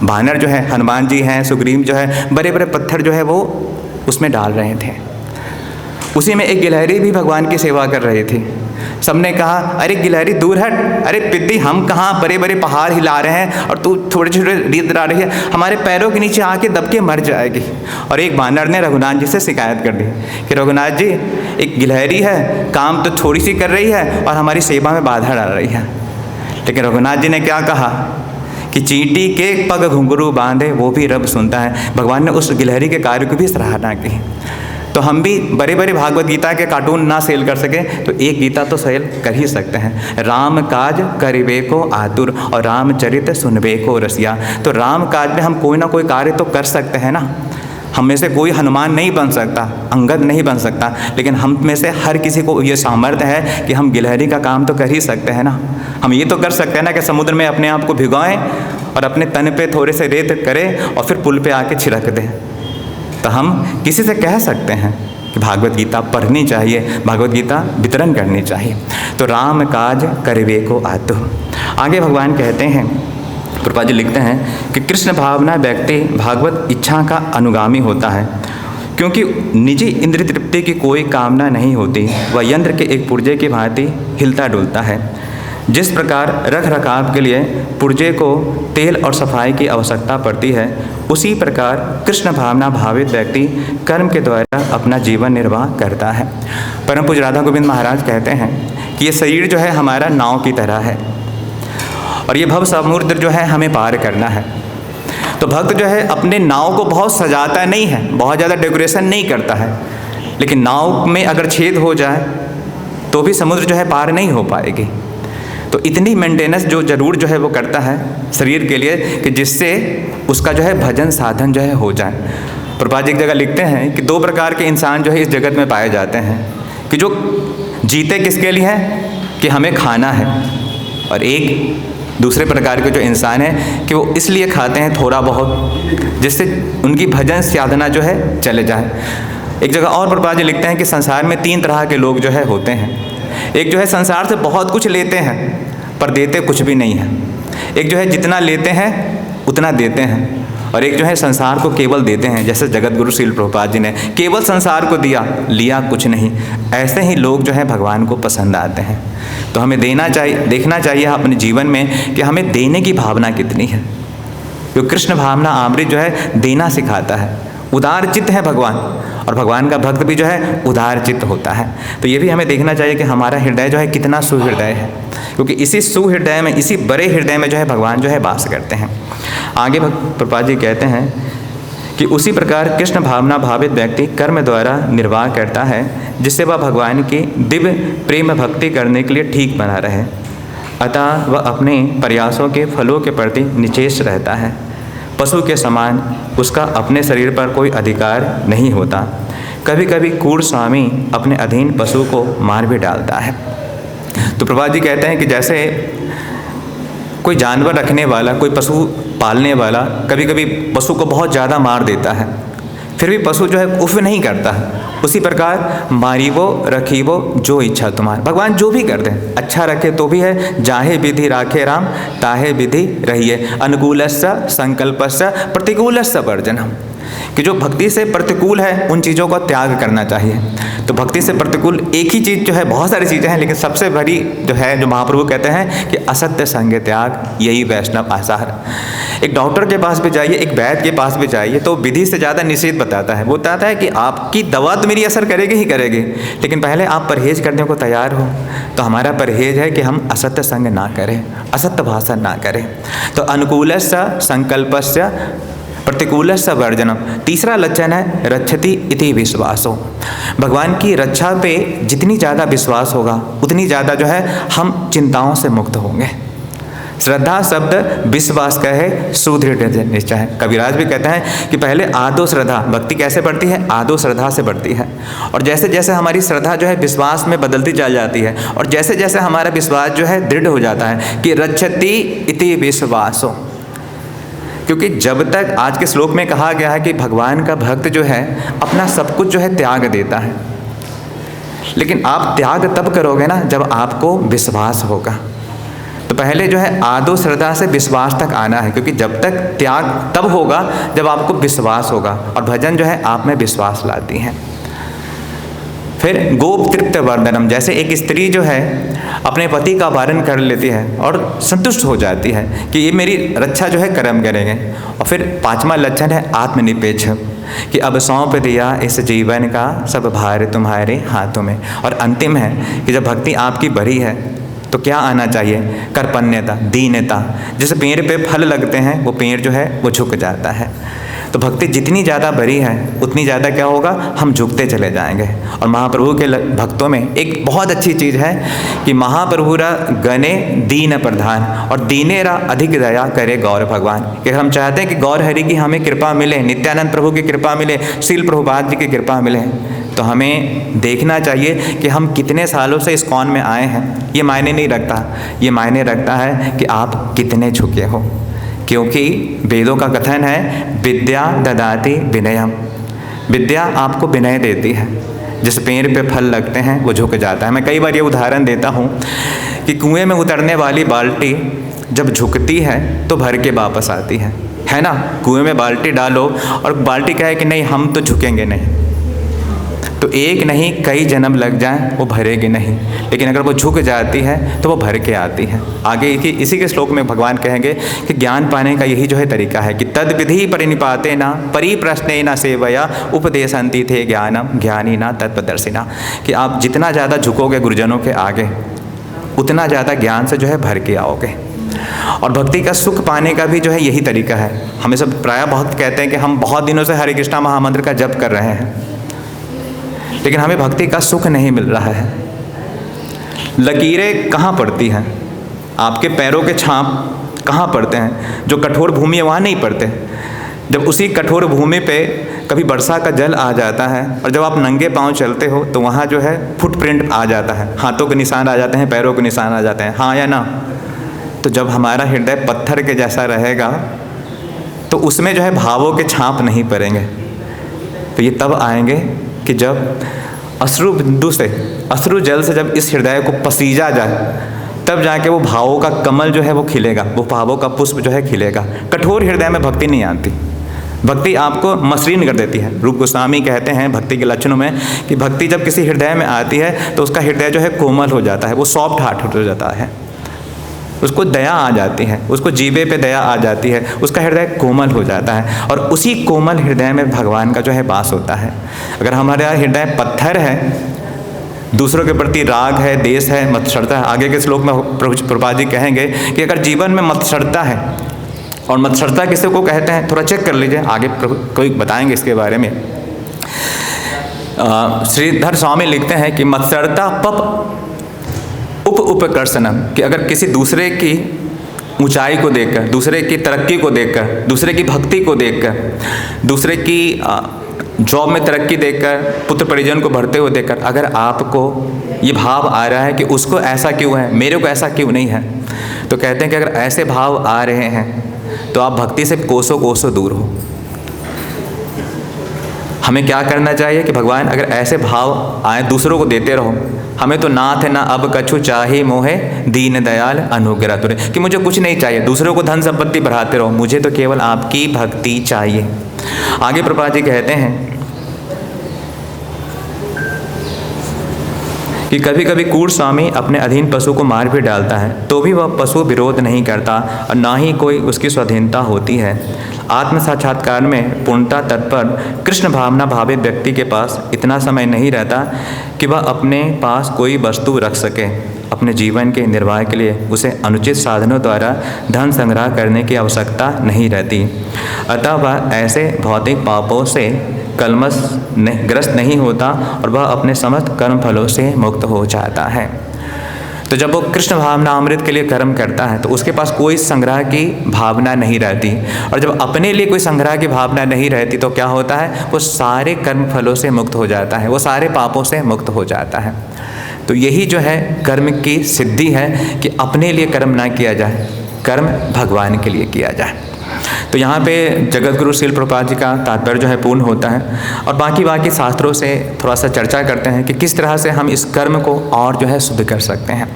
बानर जो है, हनुमान जी हैं, सुग्रीव जो है, बड़े बड़े पत्थर जो है वो उसमें डाल रहे थे। उसी में एक गिलहरी भी भगवान की सेवा कर रही थी। सबने कहा अरे गिलहरी दूर हट, अरे पिद्दी हम कहाँ बड़े बड़े पहाड़ हिला रहे हैं और तू छोटे छोटे रेत डाल रही है, हमारे पैरों के नीचे आके दब के मर जाएगी। और एक बानर ने रघुनाथ जी से शिकायत कर दी कि रघुनाथ जी एक गिलहरी है, काम तो थोड़ी सी कर रही है और हमारी सेवा में बाधा डाल रही है। लेकिन रघुनाथ जी ने क्या कहा कि चींटी के पग घुंघरू बांधे वो भी रब सुनता है। भगवान ने उस गिलहरी के कार्य को भी सराहना की। तो हम भी बड़े बड़े भागवत गीता के कार्टून ना सेल कर सके तो एक गीता तो सेल कर ही सकते हैं। राम काज करिबे को आतुर और रामचरित सुनबे को रसिया। तो राम काज में हम कोई ना कोई कार्य तो कर सकते हैं ना। हम में से कोई हनुमान नहीं बन सकता, अंगद नहीं बन सकता, लेकिन हम में से हर किसी को ये सामर्थ्य है कि हम गिलहरी का काम तो कर ही सकते हैं ना। हम ये तो कर सकते हैं ना कि समुद्र में अपने आप को भिगोएं और अपने तन पे थोड़े से रेत करें और फिर पुल पे आके छिड़क दें। तो हम किसी से कह सकते हैं कि भागवत गीता पढ़नी चाहिए, भागवत गीता वितरण करनी चाहिए। तो राम काज करिबे को आतु। आगे भगवान कहते हैं, प्रभुपाद जी लिखते हैं कि कृष्ण भावना व्यक्ति भागवत इच्छा का अनुगामी होता है, क्योंकि निजी इंद्रिय तृप्ति की कोई कामना नहीं होती। वह यंत्र के एक पुर्जे की भांति हिलता डुलता है। जिस प्रकार रख रखाव के लिए पुर्जे को तेल और सफाई की आवश्यकता पड़ती है, उसी प्रकार कृष्ण भावना भावित व्यक्ति कर्म के द्वारा अपना जीवन निर्वाह करता है। परम पूज्य राधा गोविंद महाराज कहते हैं कि ये शरीर जो है हमारा नाव की तरह है और ये भव समुद्र जो है हमें पार करना है। तो भक्त जो है अपने नाव को बहुत सजाता नहीं है, बहुत ज़्यादा डेकोरेशन नहीं करता है, लेकिन नाव में अगर छेद हो जाए तो भी समुद्र जो है पार नहीं हो पाएगी। तो इतनी मेंटेनेंस जो ज़रूर जो है वो करता है शरीर के लिए कि जिससे उसका जो है भजन साधन जो है हो जाए। प्रभुपाद जी एक जगह लिखते हैं कि दो प्रकार के इंसान जो है इस जगत में पाए जाते हैं, कि जो जीते किसके लिए हैं कि हमें खाना है, और एक दूसरे प्रकार के जो इंसान है कि वो इसलिए खाते हैं थोड़ा बहुत जिससे उनकी भजन साधना जो है चले जाए। एक जगह और प्रभुपाद जी लिखते हैं कि संसार में 3 तरह के लोग जो है होते हैं। एक जो है संसार से बहुत कुछ लेते हैं पर देते कुछ भी नहीं है। एक जो है जितना लेते हैं उतना देते हैं, और एक जो है संसार को केवल देते हैं, जैसे जगत गुरु श्रील प्रभुपाद जी ने केवल संसार को दिया, लिया कुछ नहीं। ऐसे ही लोग जो है भगवान को पसंद आते हैं। तो हमें देना चाहिए, देखना चाहिए अपने जीवन में कि हमें देने की भावना कितनी है। क्योंकि कृष्ण भावना अमृत जो है देना सिखाता है। उदार चित्त है भगवान, और भगवान का भक्त भी जो है उदार चित्त होता है। तो ये भी हमें देखना चाहिए कि हमारा हृदय जो है कितना सुहृदय है, क्योंकि इसी सुहृदय में, इसी बड़े हृदय में जो है भगवान जो है वास करते हैं। आगे प्रभुपाद जी कहते हैं कि उसी प्रकार कृष्ण भावना भावित व्यक्ति कर्म द्वारा निर्वाह करता है, जिससे वह भगवान की दिव्य प्रेम भक्ति करने के लिए ठीक बना रहे। अतः वह अपने प्रयासों के फलों के प्रति निश्चेष रहता है। पशु के समान उसका अपने शरीर पर कोई अधिकार नहीं होता। कभी कभी क्रूर स्वामी अपने अधीन पशु को मार भी डालता है। तो प्रभुपाद जी कहते हैं कि जैसे कोई जानवर रखने वाला, कोई पशु पालने वाला कभी कभी पशु को बहुत ज़्यादा मार देता है, फिर भी पशु जो है उफ नहीं करता है। उसी प्रकार मारीवो रखीवो जो इच्छा तुम्हारी, भगवान जो भी कर दें, अच्छा रखे तो भी है, जाहे विधि राखे राम ताहे विधि रहिए, अनुकूलस्य संकल्पस्य प्रतिकूलस्य वर्जनम। कि जो भक्ति से प्रतिकूल है उन चीज़ों का त्याग करना चाहिए। तो भक्ति से प्रतिकूल एक ही चीज़ जो है, बहुत सारी चीज़ें हैं, लेकिन सबसे बड़ी जो है, जो महाप्रभु कहते हैं कि असत्य संग त्याग, यही वैष्णव आसार। एक डॉक्टर के पास भी जाइए, एक वैद्य के पास भी जाइए, तो विधि से ज़्यादा निषेध बताता है। वो बताता है कि आपकी दवा तो मेरी असर करेगी ही करेगी, लेकिन पहले आप परहेज करने को तैयार हो। तो हमारा परहेज है कि हम असत्य संग ना करें, असत्य भाषण ना करें। तो अनुकूलस्य संकल्पस्य प्रतिकूलस्य वर्जनम। तीसरा लक्षण है रक्षति इति विश्वासो। भगवान की रक्षा पे जितनी ज़्यादा विश्वास होगा उतनी ज़्यादा जो है हम चिंताओं से मुक्त होंगे। श्रद्धा शब्द विश्वास का है, सुदृढ़ निश्चय। कबीराज भी कहते हैं कि पहले आदो श्रद्धा, भक्ति कैसे बढ़ती है? आदो श्रद्धा से बढ़ती है। और जैसे जैसे हमारी श्रद्धा जो है विश्वास में बदलती चल जाती है, और जैसे जैसे हमारा विश्वास जो है दृढ़ हो जाता है कि रक्षति इति विश्वासो। क्योंकि जब तक आज के श्लोक में कहा गया है कि भगवान का भक्त जो है अपना सब कुछ जो है त्याग देता है, लेकिन आप त्याग तब करोगे ना जब आपको विश्वास होगा। तो पहले जो है आदो श्रद्धा से विश्वास तक आना है, क्योंकि जब तक त्याग तब होगा जब आपको विश्वास होगा, और भजन जो है आप में विश्वास लाती है। फिर गोप तृप्त वर्धनम, जैसे एक स्त्री जो है अपने पति का वारण कर लेती है और संतुष्ट हो जाती है कि ये मेरी रक्षा जो है कर्म करेंगे। और फिर 5वां लक्षण है आत्मनिपेक्ष, कि अब सौंप दिया इस जीवन का सब भार तुम्हारे हाथों में। और अंतिम है कि जब भक्ति आपकी बढ़ी है तो क्या आना चाहिए? कर्पण्यता, दीनता। जैसे पेड़ पे फल लगते हैं वो पेड़ जो है वो झुक जाता है। तो भक्ति जितनी ज़्यादा बड़ी है उतनी ज़्यादा क्या होगा, हम झुकते चले जाएंगे। और महाप्रभु के भक्तों में एक बहुत अच्छी चीज़ है कि महाप्रभुरा गणे दीन प्रधान और दीनेरा अधिक दया करे गौर भगवान। कि हम चाहते हैं कि गौर हरि की हमें कृपा मिले, नित्यानंद प्रभु की कृपा मिले, श्रील प्रभुपाद जी की कृपा मिले, तो हमें देखना चाहिए कि हम कितने सालों से इस्कॉन में आए हैं। ये मायने नहीं रखता, ये मायने रखता है कि आप कितने झुके हो। क्योंकि वेदों का कथन है विद्या ददाति विनयम, विद्या आपको विनय देती है। जिस पेड़ पे फल लगते हैं वो झुक जाता है। मैं कई बार ये उदाहरण देता हूँ कि कुएं में उतरने वाली बाल्टी जब झुकती है तो भर के वापस आती है ना। कुएं में बाल्टी डालो और बाल्टी कहे कि नहीं हम तो झुकेंगे नहीं, तो एक नहीं कई जन्म लग जाएं वो भरेगी नहीं, लेकिन अगर वो झुक जाती है तो वो भर के आती है। आगे इसी के श्लोक में भगवान कहेंगे कि ज्ञान पाने का यही जो है तरीका है कि तद विधि परिनिपाते ना परिप्रश्ने ना सेवया उपदेशंति थे ज्ञानम ज्ञानी ना तत्वदर्शिना। कि आप जितना ज़्यादा झुकोगे गुरुजनों के आगे उतना ज़्यादा ज्ञान से जो है भर के आओगे। और भक्ति का सुख पाने का भी जो है यही तरीका है। हमें सब प्रायः बहुत कहते हैं कि हम बहुत दिनों से हरे कृष्णा महामंत्र का जप कर रहे हैं, लेकिन हमें भक्ति का सुख नहीं मिल रहा है। लकीरें कहाँ पड़ती हैं, आपके पैरों के छाप कहाँ पड़ते हैं? जो कठोर भूमि है वहाँ नहीं पड़ते। जब उसी कठोर भूमि पे कभी वर्षा का जल आ जाता है और जब आप नंगे पांव चलते हो तो वहाँ जो है फुटप्रिंट आ जाता है, हाथों के निशान आ जाते हैं, पैरों के निशान आ जाते हैं, हाँ या ना। तो जब हमारा हृदय पत्थर के जैसा रहेगा तो उसमें जो है भावों के छाप नहीं पड़ेंगे। तो ये तब आएंगे कि जब अश्रु बिंदु से, अश्रु जल से जब इस हृदय को पसीजा जाए, तब जाके वो भावों का कमल जो है वो खिलेगा, वो भावों का पुष्प जो है खिलेगा। कठोर हृदय में भक्ति नहीं आती, भक्ति आपको मसृण कर देती है। रूप गोस्वामी कहते हैं भक्ति के लक्षणों में कि भक्ति जब किसी हृदय में आती है तो उसका हृदय जो है कोमल हो जाता है, वो सॉफ्ट हार्ट हो जाता है, उसको दया आ जाती है, उसको जीवे पे दया आ जाती है, उसका हृदय कोमल हो जाता है। और उसी कोमल हृदय में भगवान का जो है वास होता है। अगर हमारा हृदय पत्थर है, दूसरों के प्रति राग है, देश है, मत्सरता है, आगे के श्लोक में प्रभुपाद जी कहेंगे कि अगर जीवन में मत्सरता है, और मत्सरता किसे को कहते हैं थोड़ा चेक कर लीजिए, आगे प्रभु कोई बताएंगे इसके बारे में। श्रीधर स्वामी लिखते हैं कि मत्सरता पप उपकर्षणम, कि अगर किसी दूसरे की ऊंचाई को देखकर, दूसरे की तरक्की को देखकर, दूसरे की भक्ति को देखकर, दूसरे की जॉब में तरक्की देखकर, पुत्र परिजन को बढ़ते हुए देखकर अगर आपको ये भाव आ रहा है कि उसको ऐसा क्यों है, मेरे को ऐसा क्यों नहीं है, तो कहते हैं कि अगर ऐसे भाव आ रहे हैं तो आप भक्ति से कोसों कोसों दूर हो। हमें क्या करना चाहिए कि भगवान अगर ऐसे भाव आए दूसरों को देते रहो। हमें तो नाथ ना अब कछु चाहे मोहे दीन दयाल अनुग्रह तुरे, कि मुझे कुछ नहीं चाहिए, दूसरों को धन संपत्ति बढ़ाते रहो, मुझे तो केवल आपकी भक्ति चाहिए। आगे प्रभुपाद जी कहते हैं कि कभी कभी कूड़ स्वामी अपने अधीन पशु को मार भी डालता है तो भी वह पशु विरोध नहीं करता और ना ही कोई उसकी स्वाधीनता होती है। आत्म साक्षात्कार में पूर्णता तत्पर कृष्ण भावना भावित व्यक्ति के पास इतना समय नहीं रहता कि वह अपने पास कोई वस्तु रख सके। अपने जीवन के निर्वाह के लिए उसे अनुचित साधनों द्वारा धन संग्रह करने की आवश्यकता नहीं रहती, अतः वह ऐसे भौतिक पापों से कलमश ग्रस्त नहीं होता और वह अपने समस्त कर्म फलों से मुक्त हो जाता है। तो जब वो कृष्ण भावना अमृत के लिए कर्म करता है तो उसके पास कोई संग्रह की भावना नहीं रहती, और जब अपने लिए कोई संग्रह की भावना नहीं रहती तो क्या होता है, वो सारे कर्म फलों से मुक्त हो जाता है, वो सारे पापों से मुक्त हो जाता है। तो यही जो है कर्म की सिद्धि है कि अपने लिए कर्म ना किया जाए, कर्म भगवान के लिए किया जाए। तो यहाँ पे जगत गुरु श्रील प्रभुपाद जी का तात्पर्य जो है पूर्ण होता है, और बाकी शास्त्रों से थोड़ा सा चर्चा करते हैं कि किस तरह से हम इस कर्म को और जो है शुद्ध कर सकते हैं।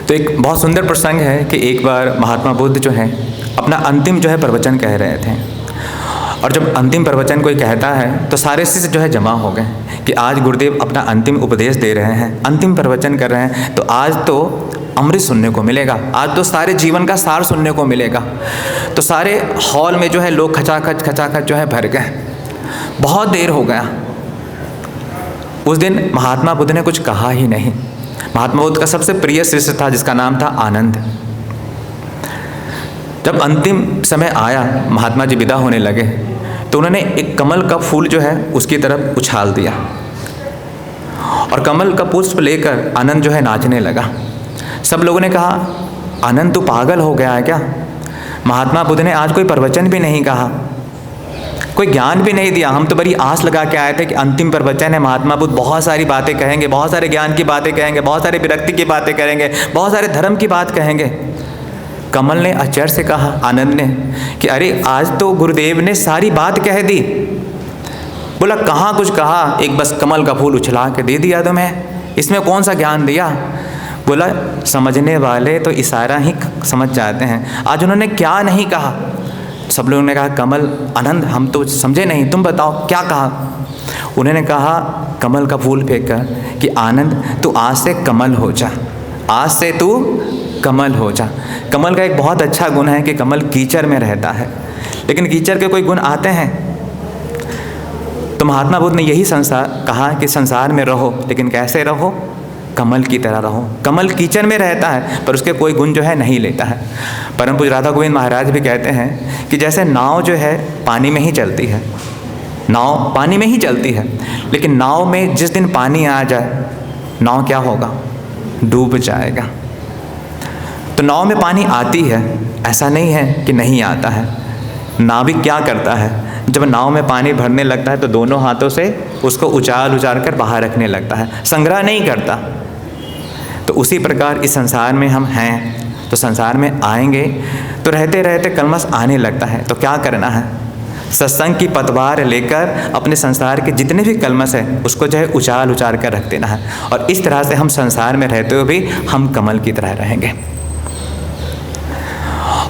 तो एक बहुत सुंदर प्रसंग है कि एक बार महात्मा बुद्ध जो है अपना अंतिम जो है प्रवचन कह रहे थे, और जब अंतिम प्रवचन कोई कहता है तो सारे शिष्य जो है जमा हो गए कि आज गुरुदेव अपना अंतिम उपदेश दे रहे हैं, अंतिम प्रवचन कर रहे हैं, तो आज तो अमृत सुनने को मिलेगा, आज तो सारे जीवन का सार सुनने को मिलेगा। तो सारे हॉल में जो है लोग खचाखच जो है भर गए, बहुत देर हो गया। उस दिन महात्मा बुद्ध ने कुछ कहा ही नहीं। महात्मा बुद्ध का सबसे प्रिय शिष्य था जिसका नाम था आनंद। जब अंतिम समय आया, महात्मा जी विदा होने लगे, तो उन्होंने एक कमल का फूल जो है उसकी तरफ उछाल दिया और कमल का पुष्प लेकर आनंद जो है नाचने लगा। सब लोगों ने कहा, आनंद तू पागल हो गया है क्या? महात्मा बुद्ध ने आज कोई प्रवचन भी नहीं कहा, कोई ज्ञान भी नहीं दिया। हम तो बड़ी आस लगा के आए थे कि अंतिम प्रवचन है, महात्मा बुद्ध बहुत सारी बातें कहेंगे, बहुत सारे ज्ञान की बातें कहेंगे, बहुत सारे विरक्ति की बातें करेंगे, बहुत सारे धर्म की बात कहेंगे। कमल ने आश्चर्य से कहा, आनंद ने, कि अरे आज तो गुरुदेव ने सारी बात कह दी। बोला, कहाँ कुछ कहा, एक बस कमल का फूल उछला के दे दिया तुम्हें, इसमें कौन सा ज्ञान दिया? बोला, समझने वाले तो इशारा ही समझ जाते हैं, आज उन्होंने क्या नहीं कहा। सब लोगों ने कहा, कमल आनंद हम तो समझे नहीं, तुम बताओ क्या कहा। उन्होंने कहा कमल का फूल फेंक कर कि आनंद तू आज से कमल हो जा, आज से तू कमल हो जा। कमल का एक बहुत अच्छा गुण है कि कमल कीचड़ में रहता है, लेकिन कीचड़ के कोई गुण आते हैं। तो महात्मा बुद्ध ने यही कहा कि संसार में रहो, लेकिन कैसे रहो? कमल की तरह रहो। कमल कीचड़ में रहता है पर उसके कोई गुण जो है नहीं लेता है। परम पूज्य राधा गोविंद महाराज भी कहते हैं कि जैसे नाव जो है पानी में ही चलती है, नाव पानी में ही चलती है, लेकिन नाव में जिस दिन पानी आ जाए, नाव क्या होगा? डूब जाएगा। तो नाव में पानी आती है, ऐसा नहीं है कि नहीं आता है। नाविक क्या करता है, जब नाव में पानी भरने लगता है तो दोनों हाथों से उसको उछाल कर बाहर रखने लगता है, संग्रह नहीं करता। तो उसी प्रकार इस संसार में हम हैं, तो संसार में आएंगे तो रहते रहते कलमश आने लगता है। तो क्या करना है? सत्संग की पतवार लेकर अपने संसार के जितने भी कलमश है उसको जो है उछाल कर रख देना है, और इस तरह से हम संसार में रहते हुए भी हम कमल की तरह रहेंगे।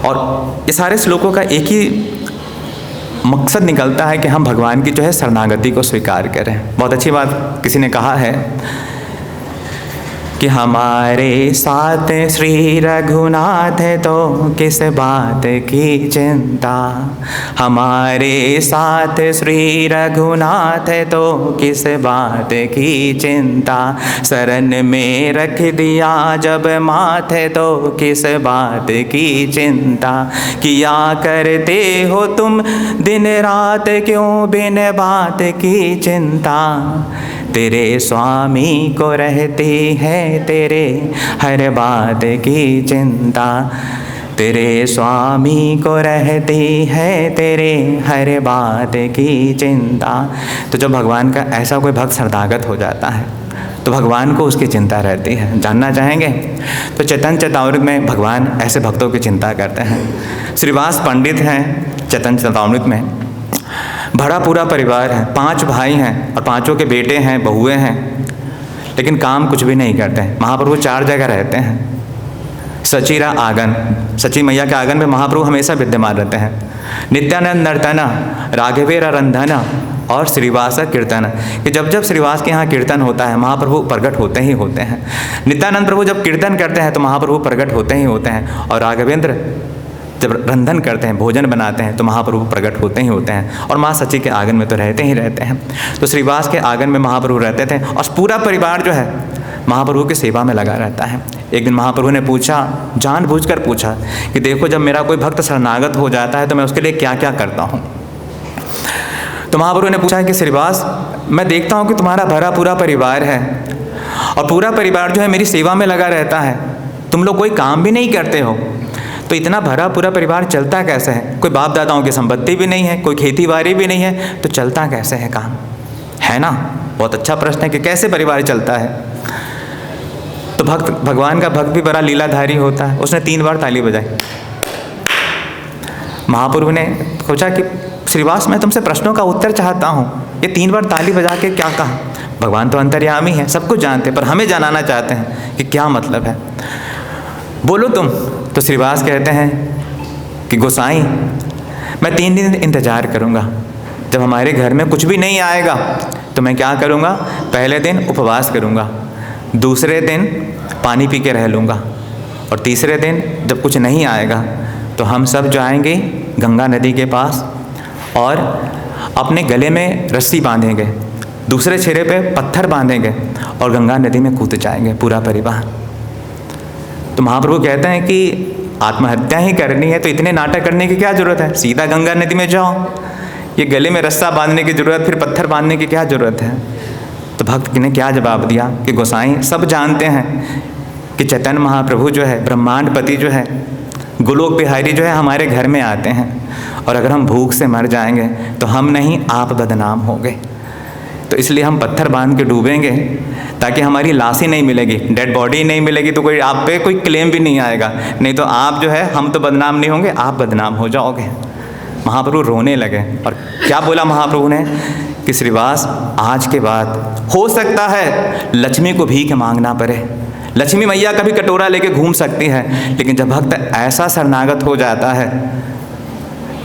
और ये सारे श्लोकों का एक ही मकसद निकलता है कि हम भगवान की जो है शरणागति को स्वीकार करें। बहुत अच्छी बात किसी ने कहा है कि हमारे साथ श्री रघुनाथ तो किस बात की चिंता, हमारे साथ श्री रघुनाथ तो किस बात की चिंता, शरण में रख दिया जब माथे तो किस बात की चिंता, किया करते हो तुम दिन रात क्यों बिन बात की चिंता, तेरे स्वामी को रहती है तेरे हर बात की चिंता, तेरे स्वामी को रहती है तेरे हर बात की चिंता। तो जब भगवान का ऐसा कोई भक्त शरणागत हो जाता है तो भगवान को उसकी चिंता रहती है। जानना चाहेंगे? तो चैतन्य चरितामृत में भगवान ऐसे भक्तों की चिंता करते हैं। श्रीवास पंडित हैं चैतन्य चरितामृत में, बड़ा पूरा परिवार है, 5 भाई हैं और 5 के बेटे हैं, बहुएं हैं, लेकिन काम कुछ भी नहीं करते हैं। महाप्रभु 4 जगह रहते हैं। सचीरा आंगन, सची मैया के आंगन में महाप्रभु हमेशा विद्यमान रहते हैं। नित्यानंद नर्तना, राघवेर रंधना और श्रीवास कीर्तन, कि जब जब श्रीवास के यहाँ कीर्तन होता है महाप्रभु प्रकट होते ही होते हैं। नित्यानंद प्रभु जब कीर्तन करते हैं तो महाप्रभु प्रकट होते ही होते हैं, और राघवेंद्र जब रंधन करते हैं, भोजन बनाते हैं, तो महाप्रभु प्रकट होते ही होते हैं। और माँ सची के आंगन में तो रहते ही रहते हैं। तो श्रीवास के आंगन में महाप्रभु रहते थे और पूरा परिवार जो है महाप्रभु की सेवा में लगा रहता है। एक दिन महाप्रभु ने पूछा, जानबूझकर पूछा कि देखो जब मेरा कोई भक्त शरणागत हो जाता है तो मैं उसके लिए क्या क्या करता हूँ। तो महाप्रभु ने पूछा कि श्रीवास, मैं देखता हूँ कि तुम्हारा भरा पूरा परिवार है और पूरा परिवार जो है मेरी सेवा में लगा रहता है, तुम लोग कोई काम भी नहीं करते हो, तो इतना भरा पूरा परिवार चलता कैसे है? कोई बाप दादाओं की संपत्ति भी नहीं है, कोई खेती बाड़ी भी नहीं है, तो चलता कैसे है काम? है ना? बहुत अच्छा प्रश्न है कि कैसे परिवार चलता है। तो भगवान का भक्त भी बड़ा लीलाधारी होता है। उसने 3 बार ताली बजाई। महाप्रभु ने सोचा कि श्रीवास, मैं तुमसे प्रश्नों का उत्तर चाहता हूँ, ये 3 बार ताली बजा के क्या कहा? भगवान तो अंतर्यामी है, सब कुछ जानते, पर हमें जानना चाहते हैं कि क्या मतलब है, बोलो तुम। तो श्रीवास कहते हैं कि गोसाई, मैं 3 दिन इंतज़ार करूँगा, जब हमारे घर में कुछ भी नहीं आएगा तो मैं क्या करूँगा? पहले दिन उपवास करूँगा, दूसरे दिन पानी पी के रह लूँगा, और तीसरे दिन जब कुछ नहीं आएगा तो हम सब जाएंगे गंगा नदी के पास और अपने गले में रस्सी बांधेंगे, दूसरे सिरे पे पत्थर बांधेंगे और गंगा नदी में कूद जाएंगे पूरा परिवार। तो तो महाप्रभु कहते हैं कि आत्महत्या ही करनी है तो इतने नाटक करने की क्या जरूरत है, सीधा गंगा नदी में जाओ। ये गले में रस्सा बांधने की जरूरत, फिर पत्थर बांधने की क्या जरूरत है। तो भक्त ने क्या जवाब दिया कि गोसाई सब जानते हैं कि चैतन्य महाप्रभु जो है, ब्रह्मांडपति जो है, गोलोक बिहारी जो है, हमारे घर में आते हैं, और अगर हम भूख से मर जाएंगे तो हम नहीं आप बदनाम होंगे। तो इसलिए हम पत्थर बांध के डूबेंगे ताकि हमारी लाश ही नहीं मिलेगी, डेड बॉडी नहीं मिलेगी, तो कोई आप पे कोई क्लेम भी नहीं आएगा। नहीं तो आप जो है, हम तो बदनाम नहीं होंगे, आप बदनाम हो जाओगे। महाप्रभु रोने लगे और क्या बोला महाप्रभु ने कि श्रीवास, आज के बाद हो सकता है लक्ष्मी को भीख मांगना पड़े, लक्ष्मी मैया कभी कटोरा लेके घूम सकती है, लेकिन जब भक्त ऐसा शरणागत हो जाता है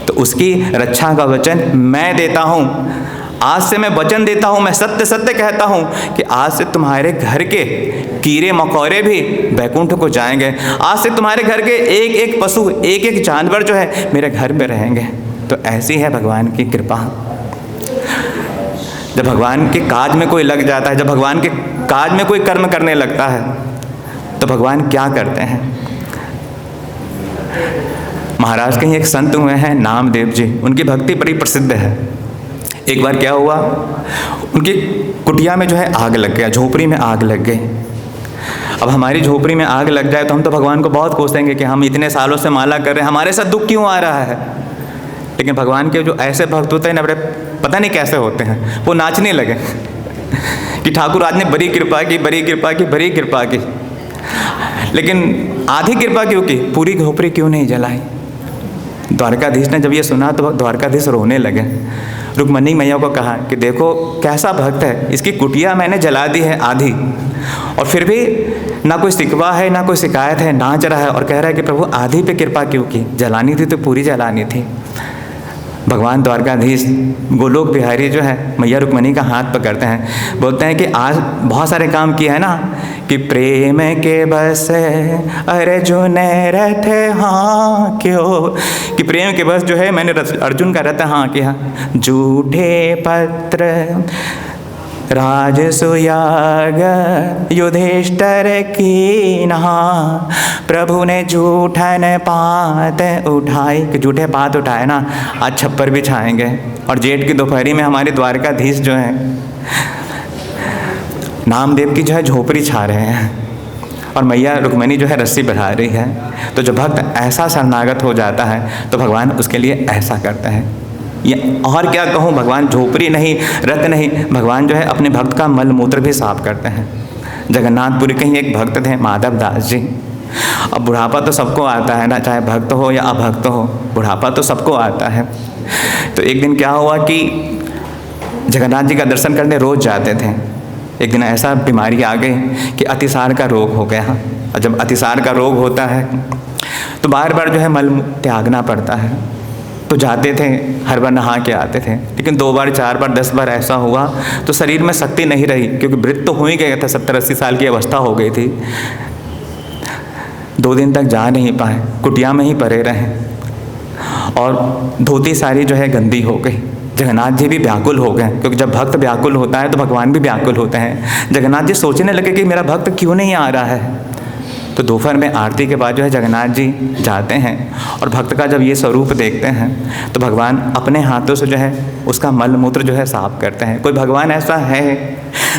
तो उसकी रक्षा का वचन मैं देता हूँ। आज से मैं वचन देता हूँ, मैं सत्य सत्य कहता हूँ कि आज से तुम्हारे घर के कीड़े मकोड़े भी वैकुंठ को जाएंगे। आज से तुम्हारे घर के एक एक पशु, एक एक जानवर जो है मेरे घर में रहेंगे। तो ऐसी है भगवान की कृपा। जब भगवान के काज में कोई लग जाता है, जब भगवान के काज में कोई कर्म करने लगता है, तो भगवान क्या करते हैं। महाराज कहीं एक संत हुए हैं नामदेव जी, उनकी भक्ति बड़ी प्रसिद्ध है। एक बार क्या हुआ, उनकी कुटिया में जो है आग लग गया, झोपड़ी में आग लग गई। अब हमारी झोपड़ी में आग लग जाए तो हम तो भगवान को बहुत कोसेंगे कि हम इतने सालों से माला कर रहे हैं, हमारे साथ दुख क्यों आ रहा है। लेकिन भगवान के जो ऐसे भक्त होते हैं ना, बड़े पता नहीं कैसे होते हैं, वो नाचने लगे कि ठाकुर आज ने बड़ी कृपा की, बड़ी कृपा की, बड़ी कृपा की। लेकिन आधी कृपा क्यों की, पूरी झोपड़ी क्यों नहीं जलाई। द्वारकाधीश ने जब ये सुना तो द्वारकाधीश रोने लगे। रुक्मणी मैया को कहा कि देखो कैसा भक्त है, इसकी कुटिया मैंने जला दी है आधी, और फिर भी ना कोई शिकवा है ना कोई शिकायत है, नाच रहा है और कह रहा है कि प्रभु आधी पे कृपा क्यों की, जलानी थी तो पूरी जलानी थी। भगवान द्वारकाधीश गोलोक बिहारी जो है मैया रुक्मणी का हाथ पकड़ते हैं, बोलते हैं कि आज बहुत सारे काम किए हैं ना, कि प्रेम के बस अर्जुन रथ हाँ क्यों, कि प्रेम के बस जो है मैंने अर्जुन का रथ हाँ किया। झूठे पत्र राजसुयाग युधिष्ठिर की नहा, प्रभु ने झूठन पात उठाई, कि झूठे पात उठाए ना, आज छप्पर भी छाएंगे। और जेठ की दोपहरी में हमारे द्वारकाधीश जो हैं नामदेव की जो है झोपड़ी छा रहे हैं, और मैया रुक्मणी जो है रस्सी बढ़ा रही है। तो जो भक्त ऐसा शरणागत हो जाता है तो भगवान उसके लिए ऐसा करता है। ये और क्या कहूँ, भगवान झोपड़ी नहीं, रत नहीं, भगवान जो है अपने भक्त का मल मूत्र भी साफ करते हैं। जगन्नाथपुरी के ही एक भक्त थे माधव दास जी। अब बुढ़ापा तो सबको आता है ना, चाहे भक्त हो या अभक्त हो, बुढ़ापा तो सबको आता है। तो एक दिन क्या हुआ कि जगन्नाथ जी का दर्शन करने रोज जाते थे। एक दिन ऐसा बीमारी आ गई कि अतिसार का रोग हो गया। और जब अतिसार का रोग होता है तो बार बार जो है मल त्यागना पड़ता है। तो जाते थे, हर बार नहा के आते थे, लेकिन 2 बार 4 बार 10 बार ऐसा हुआ तो शरीर में शक्ति नहीं रही, क्योंकि वृद्ध तो हो ही गया था, 70-80 साल की अवस्था हो गई थी। 2 दिन तक जा नहीं पाए, कुटिया में ही पड़े रहे, और धोती सारी जो है गंदी हो गई। जगन्नाथ जी भी व्याकुल हो गए, क्योंकि जब भक्त व्याकुल होता है तो भगवान भी व्याकुल होते हैं। जगन्नाथ जी सोचने लगे कि मेरा भक्त क्यों नहीं आ रहा है। तो दोपहर में आरती के बाद जो है जगन्नाथ जी जाते हैं और भक्त का जब ये स्वरूप देखते हैं तो भगवान अपने हाथों से जो है उसका मल मूत्र जो है साफ करते हैं। कोई भगवान ऐसा है,